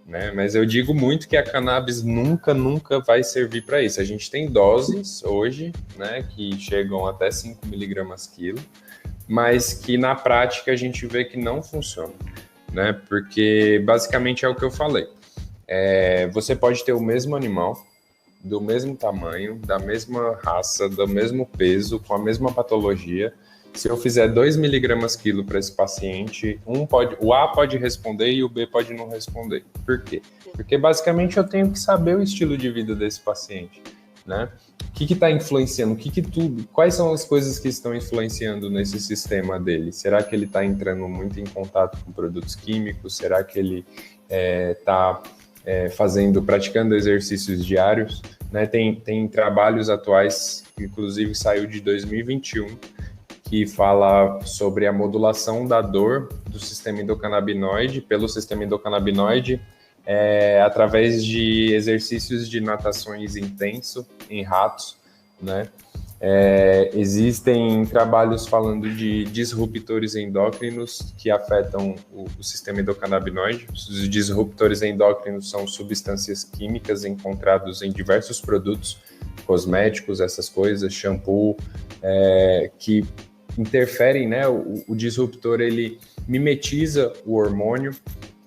né? Mas eu digo muito que a cannabis nunca vai servir para isso. A gente tem doses hoje, né, que chegam até 5 miligramas quilo, mas que na prática a gente vê que não funciona, né? Porque basicamente é o que eu falei. Você pode ter o mesmo animal, do mesmo tamanho, da mesma raça, do mesmo peso, com a mesma patologia. Se eu fizer 2 miligramas quilo para esse paciente, o A pode responder e o B pode não responder. Por quê? Porque basicamente eu tenho que saber o estilo de vida desse paciente, né? O que está influenciando? Quais são as coisas que estão influenciando nesse sistema dele? Será que ele está entrando muito em contato com produtos químicos? Será que ele está praticando exercícios diários? Né? Tem trabalhos atuais, que inclusive saiu de 2021, que fala sobre a modulação da dor do sistema endocannabinoide, pelo sistema endocannabinoide, através de exercícios de natações intenso em ratos, né? Existem trabalhos falando de disruptores endócrinos que afetam o sistema endocannabinoide. Os disruptores endócrinos são substâncias químicas encontradas em diversos produtos, cosméticos, essas coisas, shampoo, que interferem, né? O disruptor, ele mimetiza o hormônio.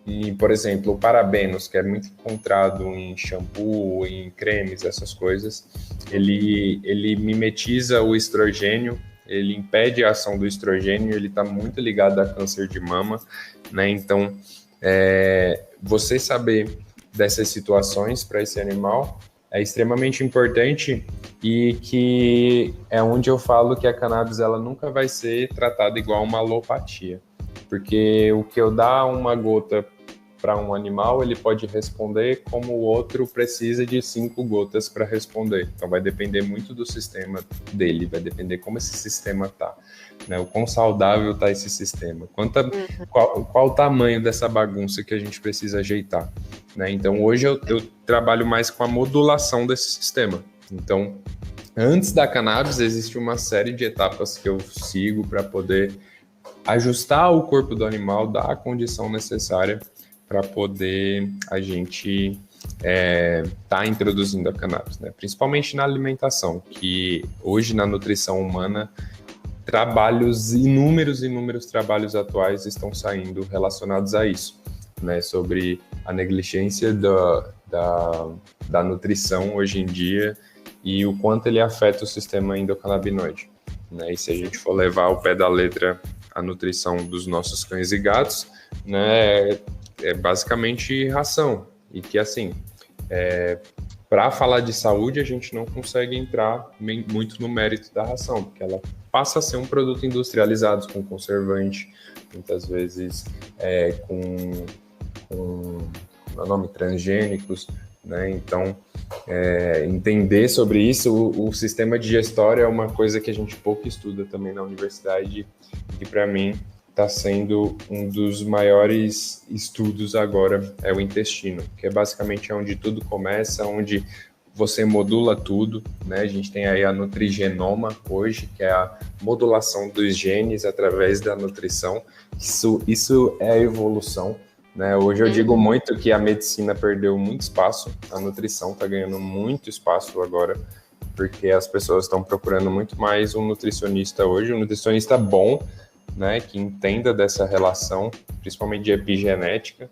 E, por exemplo, o parabenos, que é muito encontrado em shampoo, em cremes, essas coisas, ele mimetiza o estrogênio, ele impede a ação do estrogênio, ele está muito ligado a câncer de mama, né? Então, você saber dessas situações para esse animal é extremamente importante, e que é onde eu falo que a cannabis ela nunca vai ser tratada igual uma alopatia. Porque o que eu dar uma gota para um animal, ele pode responder como o outro precisa de 5 gotas para responder. Então vai depender muito do sistema dele, vai depender como esse sistema está, né? O quão saudável está esse sistema, qual o tamanho dessa bagunça que a gente precisa ajeitar, né? Então hoje eu trabalho mais com a modulação desse sistema. Então, antes da cannabis, existe uma série de etapas que eu sigo para poder ajustar o corpo do animal, dar a condição necessária para poder a gente tá introduzindo a cannabis, né? Principalmente na alimentação, que hoje na nutrição humana, inúmeros trabalhos atuais estão saindo relacionados a isso, né? Sobre a negligência da nutrição hoje em dia e o quanto ele afeta o sistema endocannabinoide, né? E se a gente for levar ao pé da letra a nutrição dos nossos cães e gatos, né, é basicamente ração. E que, assim, para falar de saúde, a gente não consegue entrar muito no mérito da ração, porque ela passa a ser um produto industrializado com conservante, muitas vezes com transgênicos, né? Então, entender sobre isso, o sistema digestório é uma coisa que a gente pouco estuda também na universidade, e para mim está sendo um dos maiores estudos agora, é o intestino, que é basicamente onde tudo começa, onde você modula tudo, né? A gente tem aí a nutrigenoma hoje, que é a modulação dos genes através da nutrição. Isso é a evolução, né? Hoje eu digo muito que a medicina perdeu muito espaço, a nutrição está ganhando muito espaço agora, porque as pessoas estão procurando muito mais um nutricionista hoje, um nutricionista bom, né, que entenda dessa relação, principalmente de epigenética,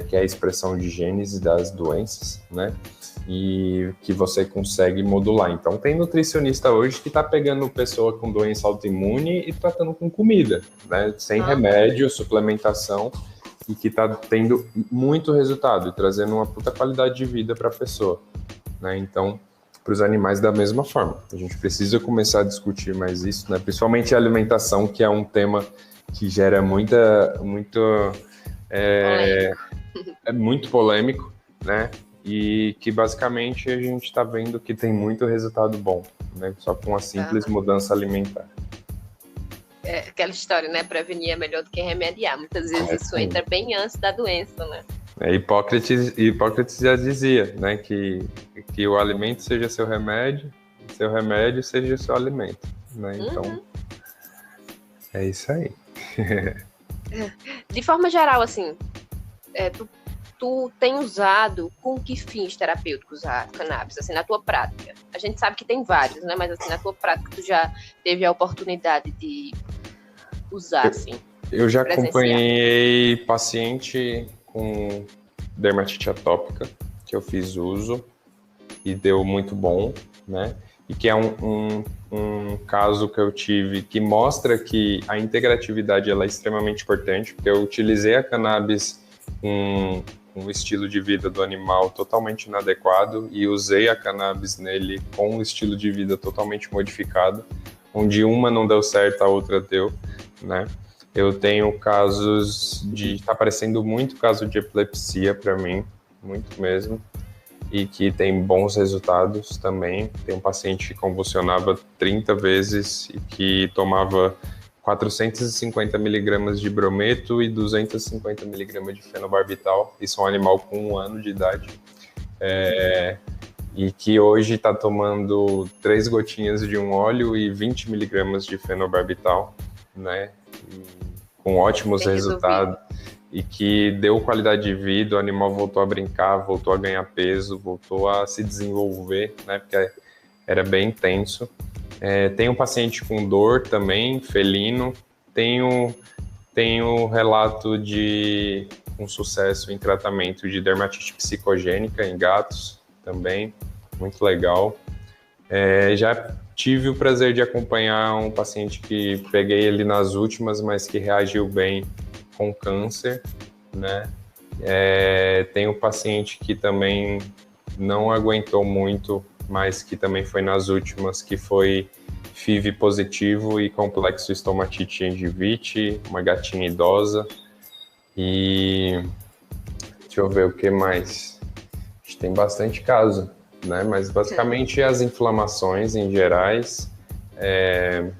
que é a expressão de genes das doenças, né, e que você consegue modular. Então, tem nutricionista hoje que está pegando pessoa com doença autoimune e tratando com comida, né, sem remédio, suplementação, e que está tendo muito resultado e trazendo uma puta qualidade de vida para a pessoa, né. Então, para os animais da mesma forma. A gente precisa começar a discutir mais isso, né? Principalmente a alimentação, que é um tema que gera muito polêmico, né? E que basicamente a gente está vendo que tem muito resultado bom, né? Só com uma simples mudança alimentar. É aquela história, né? Prevenir é melhor do que remediar. Muitas vezes isso entra bem antes da doença, né? Hipócrates já dizia, né, que o alimento seja seu remédio seja seu alimento, né? Então, é isso aí. De forma geral, assim, tu tem usado com que fins terapêuticos a cannabis, assim, na tua prática? A gente sabe que tem vários, né? Mas, assim, na tua prática, tu já teve a oportunidade de usar, assim? Eu já acompanhei paciente com dermatite atópica, que eu fiz uso, e deu muito bom, né? E que é um caso que eu tive que mostra que a integratividade ela é extremamente importante, porque eu utilizei a cannabis com um estilo de vida do animal totalmente inadequado e usei a cannabis nele com um estilo de vida totalmente modificado, onde uma não deu certo, a outra deu, né? Eu tenho casos de... Tá aparecendo muito caso de epilepsia para mim, muito mesmo, e que tem bons resultados também. Tem um paciente que convulsionava 30 vezes e que tomava 450 miligramas de brometo e 250 miligramas de fenobarbital. Isso é um animal com 1 ano de idade. E que hoje está tomando 3 gotinhas de um óleo e 20 miligramas de fenobarbital, né? Com ótimos resultados. E que deu qualidade de vida, o animal voltou a brincar, voltou a ganhar peso, voltou a se desenvolver, né? Porque era bem intenso. Tem um paciente com dor também, felino. Tenho relato de um sucesso em tratamento de dermatite psicogênica em gatos também, muito legal. Já tive o prazer de acompanhar um paciente que peguei ele nas últimas, mas que reagiu bem com câncer, né? Tem um paciente que também não aguentou muito, mas que também foi nas últimas, que foi FIV positivo e complexo estomatite e gengivite, uma gatinha idosa. E deixa eu ver o que mais. A gente tem bastante caso, né? Mas basicamente as inflamações em gerais,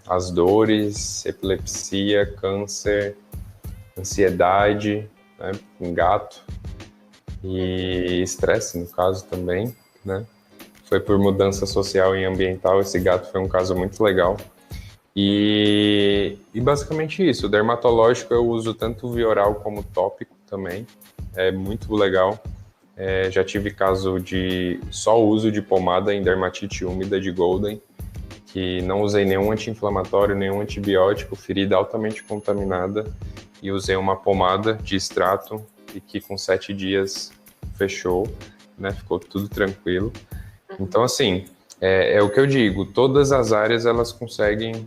as dores, epilepsia, câncer, ansiedade, né, em gato, e estresse, no caso, também, né? Foi por mudança social e ambiental, esse gato foi um caso muito legal. E basicamente isso, o dermatológico eu uso tanto via oral como tópico também, é muito legal. Já tive caso de só uso de pomada em dermatite úmida de Golden, que não usei nenhum anti-inflamatório, nenhum antibiótico, ferida altamente contaminada, e usei uma pomada de extrato e que com 7 dias fechou, né? Ficou tudo tranquilo. Então, assim, é o que eu digo, todas as áreas elas conseguem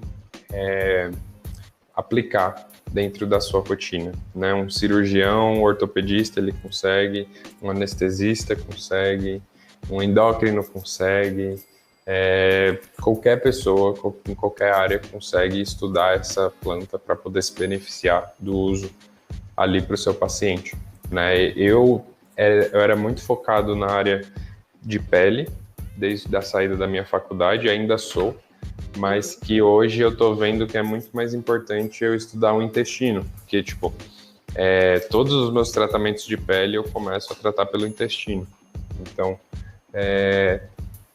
aplicar dentro da sua rotina, né? Um cirurgião, um ortopedista, ele consegue, um anestesista consegue, um endócrino consegue, qualquer pessoa, em qualquer área, consegue estudar essa planta para poder se beneficiar do uso ali para o seu paciente, né? Eu era muito focado na área de pele, desde a saída da minha faculdade, ainda sou, mas que hoje eu tô vendo que é muito mais importante eu estudar o intestino, porque, tipo, todos os meus tratamentos de pele eu começo a tratar pelo intestino. Então,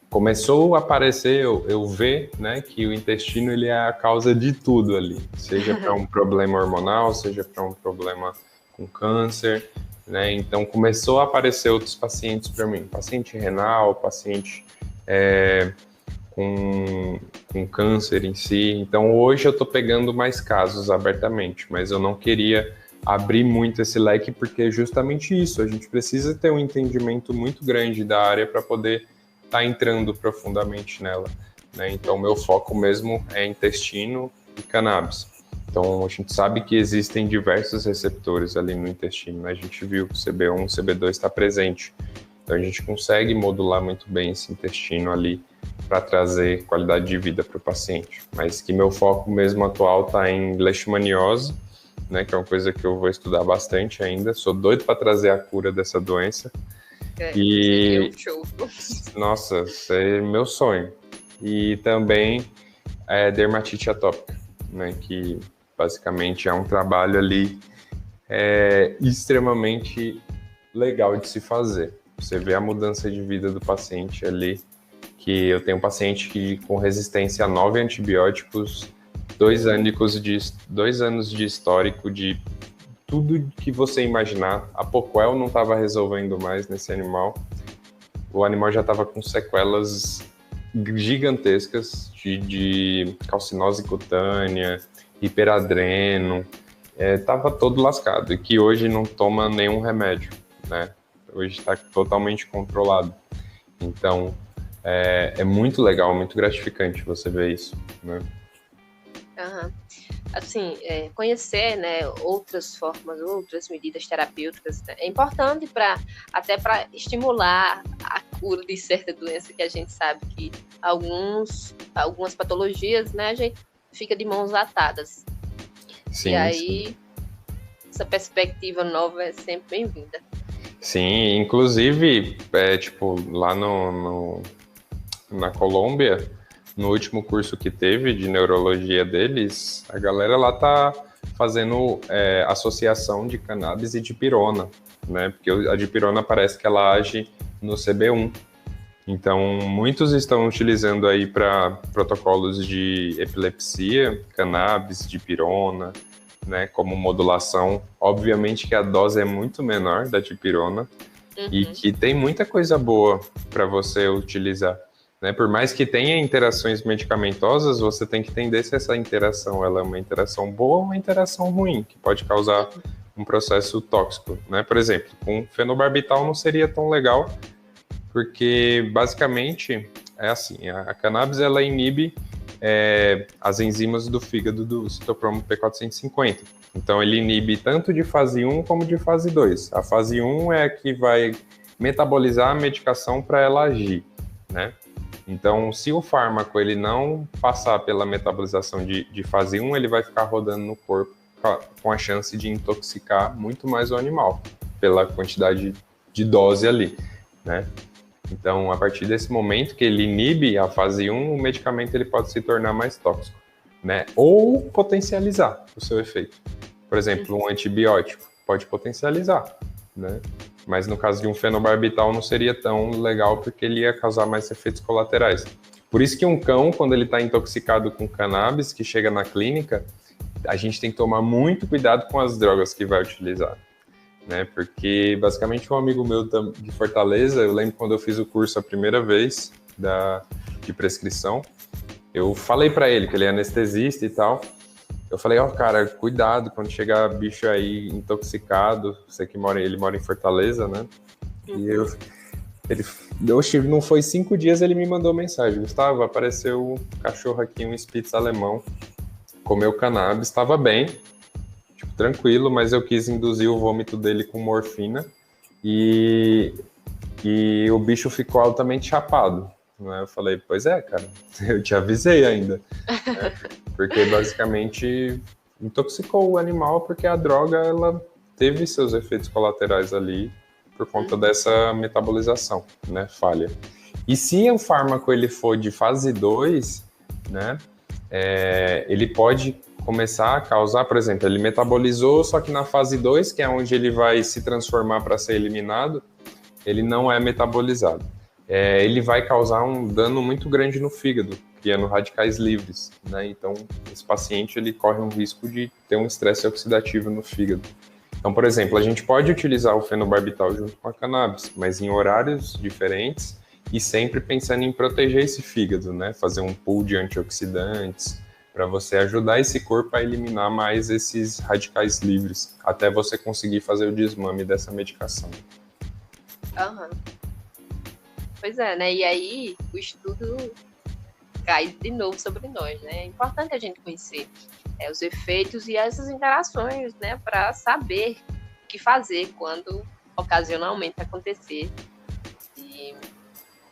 começou a aparecer, eu ver, né, que o intestino ele é a causa de tudo ali, seja para um problema hormonal, seja para um problema com câncer, né? Então começou a aparecer outros pacientes para mim, paciente renal, paciente com câncer em si. Então hoje eu estou pegando mais casos abertamente, mas eu não queria abrir muito esse leque porque é justamente isso, a gente precisa ter um entendimento muito grande da área para poder estar entrando profundamente nela, né? Então meu foco mesmo é intestino e cannabis. Então a gente sabe que existem diversos receptores ali no intestino, né? A gente viu que o CB1, o CB2 está presente. Então a gente consegue modular muito bem esse intestino ali para trazer qualidade de vida para o paciente. Mas que meu foco mesmo atual está em leishmaniose, né? Que é uma coisa que eu vou estudar bastante ainda. Sou doido para trazer a cura dessa doença. E nossa, esse é meu sonho. E também dermatite atópica, né? Que basicamente é um trabalho ali extremamente legal de se fazer. Você vê a mudança de vida do paciente ali, que eu tenho um paciente que com resistência a 9 antibióticos, 2 anos de histórico de tudo que você imaginar. A Poquel não estava resolvendo mais nesse animal. O animal já estava com sequelas gigantescas de calcinose cutânea, hiperadreno, estava todo lascado, e que hoje não toma nenhum remédio, né? Hoje está totalmente controlado. Então, é muito legal, muito gratificante você ver isso, né? Aham. Assim, conhecer, né, outras formas, outras medidas terapêuticas, né, é importante até para estimular a cura de certa doença que a gente sabe que algumas patologias, né, a gente fica de mãos atadas. Sim, E sim. aí, essa perspectiva nova é sempre bem-vinda. Sim, inclusive, tipo, lá na Colômbia, no último curso que teve de neurologia deles, a galera lá tá fazendo associação de cannabis e dipirona, né? Porque a dipirona parece que ela age no CB1. Então, muitos estão utilizando aí para protocolos de epilepsia, cannabis, dipirona, né, como modulação. Obviamente que a dose é muito menor da dipirona e que tem muita coisa boa para você utilizar. Né? Por mais que tenha interações medicamentosas, você tem que entender se essa interação ela é uma interação boa ou uma interação ruim, que pode causar um processo tóxico. Né? Por exemplo, com fenobarbital não seria tão legal, porque basicamente é assim, a cannabis ela inibe as enzimas do fígado do citocromo P450. Então ele inibe tanto de fase 1 como de fase 2. A fase 1 é a que vai metabolizar a medicação para ela agir, né? Então, se o fármaco ele não passar pela metabolização de fase 1, ele vai ficar rodando no corpo com a chance de intoxicar muito mais o animal, pela quantidade de dose ali, né? Então, a partir desse momento que ele inibe a fase 1, o medicamento ele pode se tornar mais tóxico, né? Ou potencializar o seu efeito. Por exemplo, um antibiótico pode potencializar, né? Mas no caso de um fenobarbital não seria tão legal porque ele ia causar mais efeitos colaterais. Por isso que um cão, quando ele está intoxicado com cannabis, que chega na clínica, a gente tem que tomar muito cuidado com as drogas que vai utilizar. Né? Porque basicamente um amigo meu de Fortaleza, eu lembro quando eu fiz o curso a primeira vez de prescrição, eu falei para ele que ele é anestesista e tal, eu falei, cara, cuidado quando chegar bicho aí intoxicado, você que ele mora em Fortaleza, né? E não foi 5 dias, ele me mandou mensagem, Gustavo, apareceu um cachorro aqui, um Spitz alemão, comeu cannabis, estava bem, tranquilo, mas eu quis induzir o vômito dele com morfina e o bicho ficou altamente chapado. Né? Eu falei, pois é, cara, eu te avisei ainda. Né? Porque basicamente intoxicou o animal porque a droga ela teve seus efeitos colaterais ali por conta dessa metabolização, né, falha. E se o fármaco ele for de fase 2, né, ele pode começar a causar, por exemplo, ele metabolizou, só que na fase 2, que é onde ele vai se transformar para ser eliminado, ele não é metabolizado. Ele vai causar um dano muito grande no fígado, criando radicais livres, né? Então, esse paciente ele corre um risco de ter um estresse oxidativo no fígado. Então, por exemplo, a gente pode utilizar o fenobarbital junto com a cannabis, mas em horários diferentes e sempre pensando em proteger esse fígado, né? Fazer um pool de antioxidantes, para você ajudar esse corpo a eliminar mais esses radicais livres, até você conseguir fazer o desmame dessa medicação. Uhum. Pois é, né? E aí o estudo cai de novo sobre nós, né? É importante a gente conhecer os efeitos e essas interações, né? Para saber o que fazer quando ocasionalmente acontecer e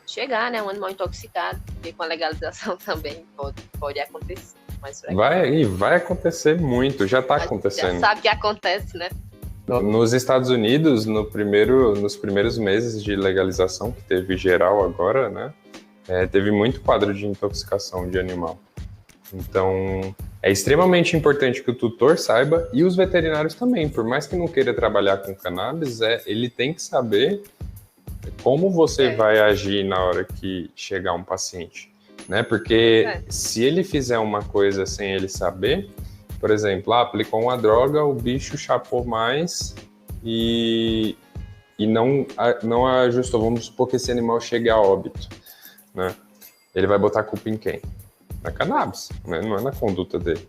chegar, né? Um animal intoxicado, porque com a legalização também pode acontecer. Vai acontecer muito, já está acontecendo. Já sabe que acontece, né? Nos Estados Unidos, nos primeiros meses de legalização, que teve geral agora, né, teve muito quadro de intoxicação de animal. Então, é extremamente importante que o tutor saiba, e os veterinários também, por mais que não queira trabalhar com cannabis, ele tem que saber como você vai agir na hora que chegar um paciente. Né? Porque se ele fizer uma coisa sem ele saber, por exemplo, aplicou uma droga, o bicho chapou mais e não ajustou. Vamos supor que esse animal chegue a óbito, né? Ele vai botar a culpa em quem? Na cannabis, né? Não é na conduta dele.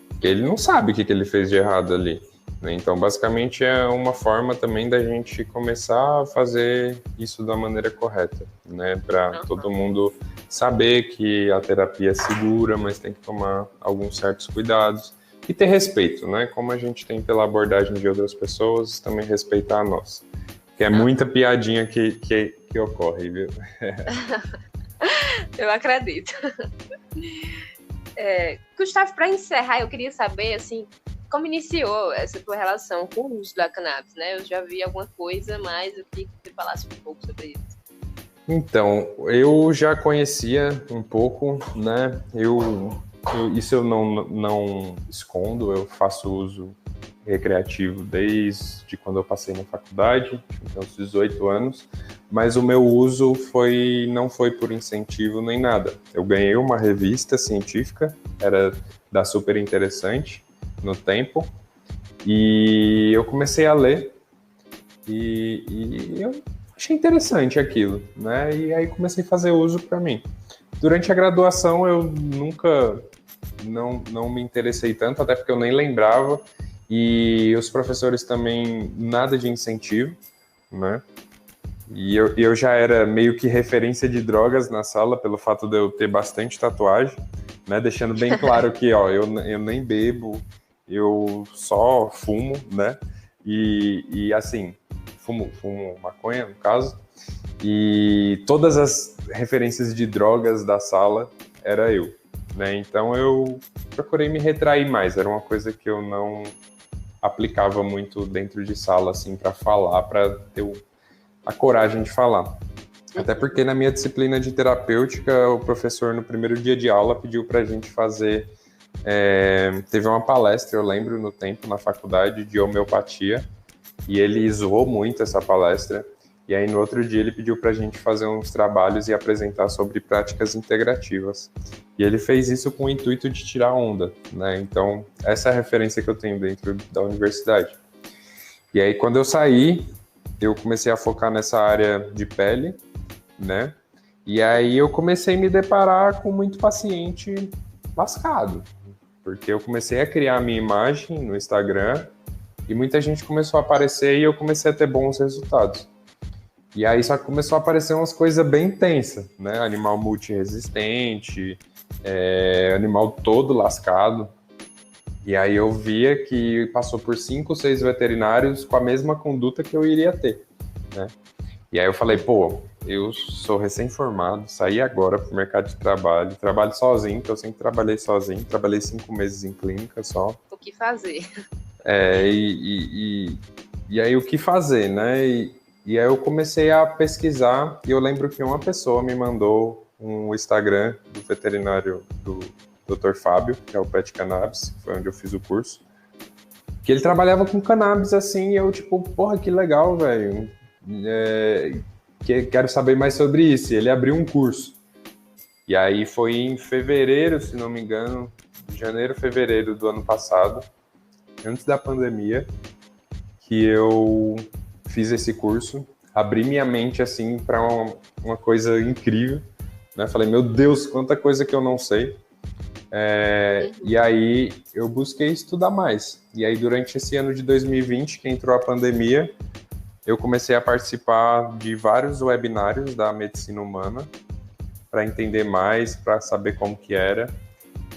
Porque ele não sabe o que ele fez de errado ali. né? Então, basicamente, é uma forma também da gente começar a fazer isso da maneira correta, né? Para todo mundo saber que a terapia é segura, mas tem que tomar alguns certos cuidados e ter respeito, né? Como a gente tem pela abordagem de outras pessoas, também respeitar a nossa. Que é muita piadinha que ocorre, viu? Eu acredito. Gustavo, para encerrar, eu queria saber, assim, como iniciou essa tua relação com o uso da cannabis, né? Eu já vi alguma coisa, mas eu queria que você falasse um pouco sobre isso. Então, eu já conhecia um pouco, né? Isso eu não escondo, eu faço uso recreativo desde quando eu passei na faculdade, então uns 18 anos, mas o meu uso não foi por incentivo nem nada. Eu ganhei uma revista científica, era da Super Interessante, no tempo, e eu comecei a ler, e eu achei interessante aquilo, né? E aí comecei a fazer uso para mim. Durante a graduação eu nunca não me interessei tanto, até porque eu nem lembrava, e os professores também nada de incentivo, né? E eu já era meio que referência de drogas na sala pelo fato de eu ter bastante tatuagem, né? Deixando bem claro que, ó, eu nem bebo, eu só fumo, né? E assim, fumo maconha, no caso, e todas as referências de drogas da sala era eu, né? Então eu procurei me retrair mais, era uma coisa que eu não aplicava muito dentro de sala, assim, para falar, para ter a coragem de falar. Até porque na minha disciplina de terapêutica, o professor no primeiro dia de aula pediu para a gente fazer... teve uma palestra, eu lembro, no tempo, na faculdade, de homeopatia, e ele zoou muito essa palestra, e aí no outro dia ele pediu para a gente fazer uns trabalhos e apresentar sobre práticas integrativas. E ele fez isso com o intuito de tirar onda, né? Então, essa é a referência que eu tenho dentro da universidade. E aí, quando eu saí, eu comecei a focar nessa área de pele, né? E aí eu comecei a me deparar com muito paciente lascado, porque eu comecei a criar a minha imagem no Instagram e muita gente começou a aparecer e eu comecei a ter bons resultados. E aí só começou a aparecer umas coisas bem intensas, né? Animal multiresistente, animal todo lascado. E aí eu via que passou por 5 ou 6 veterinários com a mesma conduta que eu iria ter, né? E aí eu falei, pô, eu sou recém-formado, saí agora pro mercado de trabalho sozinho, que eu sempre trabalhei sozinho, trabalhei 5 meses em clínica só. O que fazer? E aí o que fazer, né? E aí eu comecei a pesquisar, e eu lembro que uma pessoa me mandou um Instagram do veterinário do Dr. Fábio, que é o Pet Cannabis, que foi onde eu fiz o curso, que ele trabalhava com cannabis assim, e eu tipo, porra, que legal, velho, quero saber mais sobre isso. E ele abriu um curso. E aí foi em fevereiro, se não me engano, janeiro, fevereiro do ano passado, antes da pandemia, que eu fiz esse curso, abri minha mente assim para uma coisa incrível, né? Falei, meu Deus, quanta coisa que eu não sei. E aí eu busquei estudar mais. E aí durante esse ano de 2020, que entrou a pandemia, eu comecei a participar de vários webinários da medicina humana para entender mais, para saber como que era.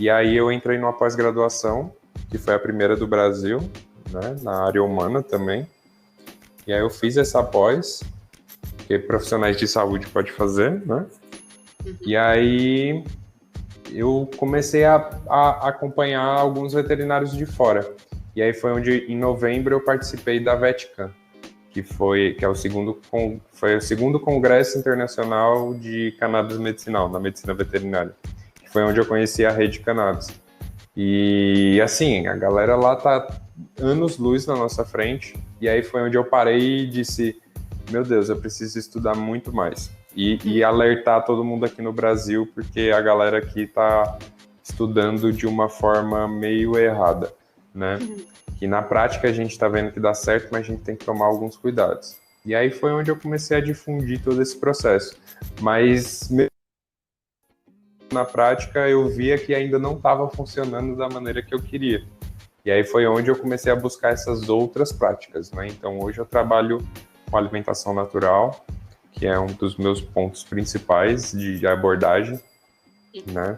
E aí eu entrei numa pós-graduação, que foi a primeira do Brasil, né, na área humana também. E aí eu fiz essa pós, que profissionais de saúde podem fazer, né? E aí eu comecei a acompanhar alguns veterinários de fora. E aí foi onde, em novembro, eu participei da VetCan, que é o segundo Congresso Internacional de Cannabis Medicinal, na medicina veterinária, que foi onde eu conheci a Rede Cannabis. E, assim, a galera lá tá anos-luz na nossa frente, e aí foi onde eu parei e disse, meu Deus, eu preciso estudar muito mais. E alertar todo mundo aqui no Brasil, porque a galera aqui tá estudando de uma forma meio errada, né? Que na prática a gente está vendo que dá certo, mas a gente tem que tomar alguns cuidados. E aí foi onde eu comecei a difundir todo esse processo. Mas na prática eu via que ainda não estava funcionando da maneira que eu queria. E aí foi onde eu comecei a buscar essas outras práticas, né? Então hoje eu trabalho com alimentação natural, que é um dos meus pontos principais de abordagem, né?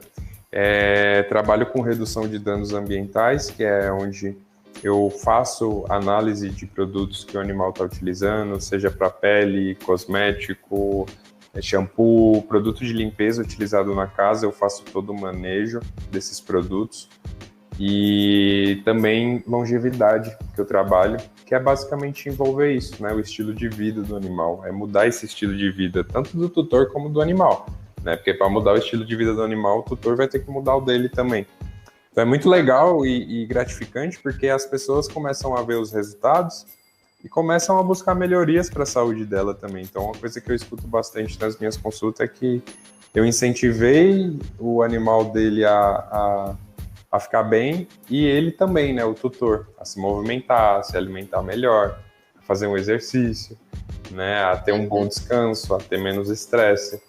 Trabalho com redução de danos ambientais, que é onde eu faço análise de produtos que o animal está utilizando, seja para pele, cosmético, shampoo, produto de limpeza utilizado na casa, eu faço todo o manejo desses produtos. E também longevidade, que eu trabalho, que é basicamente envolver isso, né? O estilo de vida do animal, é mudar esse estilo de vida, tanto do tutor como do animal, né? Porque para mudar o estilo de vida do animal, o tutor vai ter que mudar o dele também. Então é muito legal e gratificante, porque as pessoas começam a ver os resultados e começam a buscar melhorias para a saúde dela também. Então uma coisa que eu escuto bastante nas minhas consultas é que eu incentivei o animal dele a ficar bem, e ele também, né, o tutor, a se movimentar, a se alimentar melhor, a fazer um exercício, né, a ter um bom descanso, a ter menos estresse.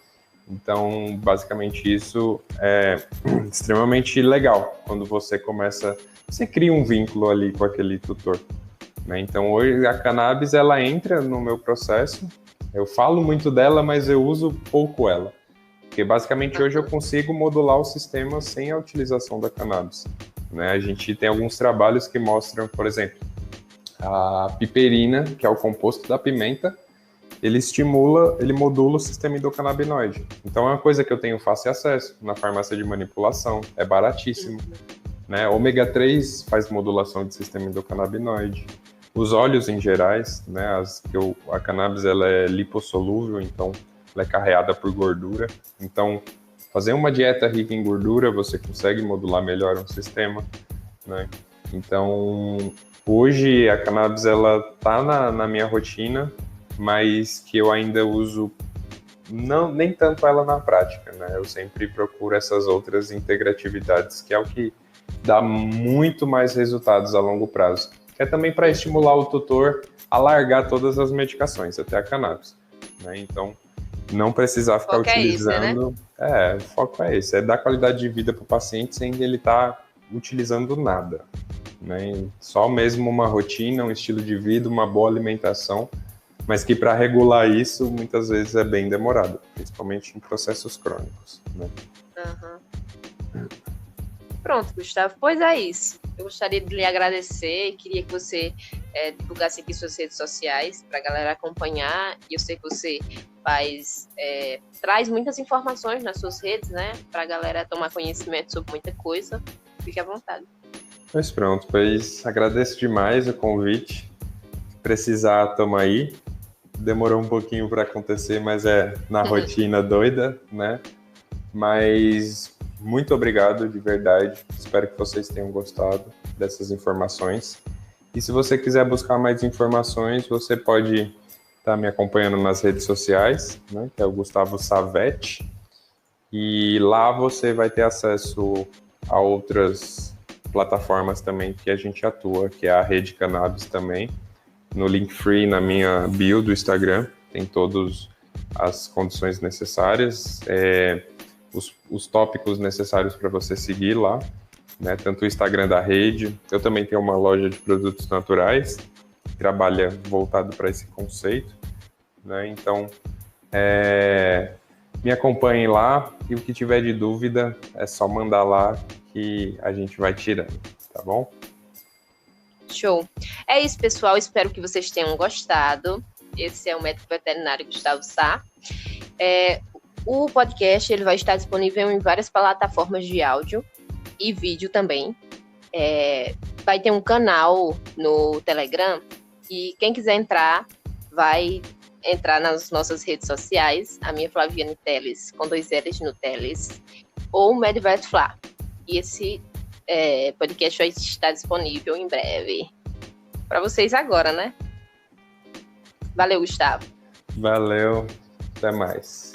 Então, basicamente isso é extremamente legal, quando você cria um vínculo ali com aquele tutor, né? Então, hoje a cannabis, ela entra no meu processo, eu falo muito dela, mas eu uso pouco ela. Porque basicamente hoje eu consigo modular o sistema sem a utilização da cannabis, né? A gente tem alguns trabalhos que mostram, por exemplo, a piperina, que é o composto da pimenta, ele modula o sistema endocannabinoide. Então é uma coisa que eu tenho fácil acesso na farmácia de manipulação, é baratíssimo, né? Ômega 3 faz modulação de sistema endocannabinoide. Os óleos em gerais, né? A cannabis ela é lipossolúvel, então ela é carreada por gordura. Então, fazer uma dieta rica em gordura, você consegue modular melhor um sistema, né? Então, hoje a cannabis, ela tá na minha rotina, mas que eu ainda uso nem tanto ela na prática, né? Eu sempre procuro essas outras integratividades, que é o que dá muito mais resultados a longo prazo. Que é também para estimular o tutor a largar todas as medicações, até a cannabis, né? Então, não precisar ficar utilizando... o foco é esse, é dar qualidade de vida para o paciente sem ele estar utilizando nada, né? Só mesmo uma rotina, um estilo de vida, uma boa alimentação, mas que para regular isso, muitas vezes é bem demorado, principalmente em processos crônicos, né? Pronto, Gustavo, pois é isso. Eu gostaria de lhe agradecer e queria que você divulgasse aqui suas redes sociais para a galera acompanhar. E eu sei que você traz muitas informações nas suas redes, né? Para a galera tomar conhecimento sobre muita coisa. Fique à vontade. Pois pronto, agradeço demais o convite. Precisar, tamo aí. Demorou um pouquinho para acontecer, mas é na rotina doida, né? Mas muito obrigado, de verdade. Espero que vocês tenham gostado dessas informações. E se você quiser buscar mais informações, você pode estar me acompanhando nas redes sociais, né? Que é o Gustavo Savetti. E lá você vai ter acesso a outras plataformas também que a gente atua, que é a Rede Cannabis também. No Linktree, na minha bio do Instagram, tem todas as condições necessárias, os tópicos necessários para você seguir lá, né? Tanto o Instagram da rede, eu também tenho uma loja de produtos naturais, que trabalha voltado para esse conceito, né? Então, me acompanhem lá, e o que tiver de dúvida é só mandar lá que a gente vai tirando, tá bom? Show. É isso, pessoal. Espero que vocês tenham gostado. Esse é o médico veterinário Gustavo Sá. O podcast ele vai estar disponível em várias plataformas de áudio e vídeo também. Vai ter um canal no Telegram e quem quiser entrar, vai entrar nas nossas redes sociais. A minha Flaviane Teles, com 2 L's no Teles, ou Medvet Fla. E esse podcast vai estar disponível em breve. Para vocês agora, né? Valeu, Gustavo. Valeu. Até mais.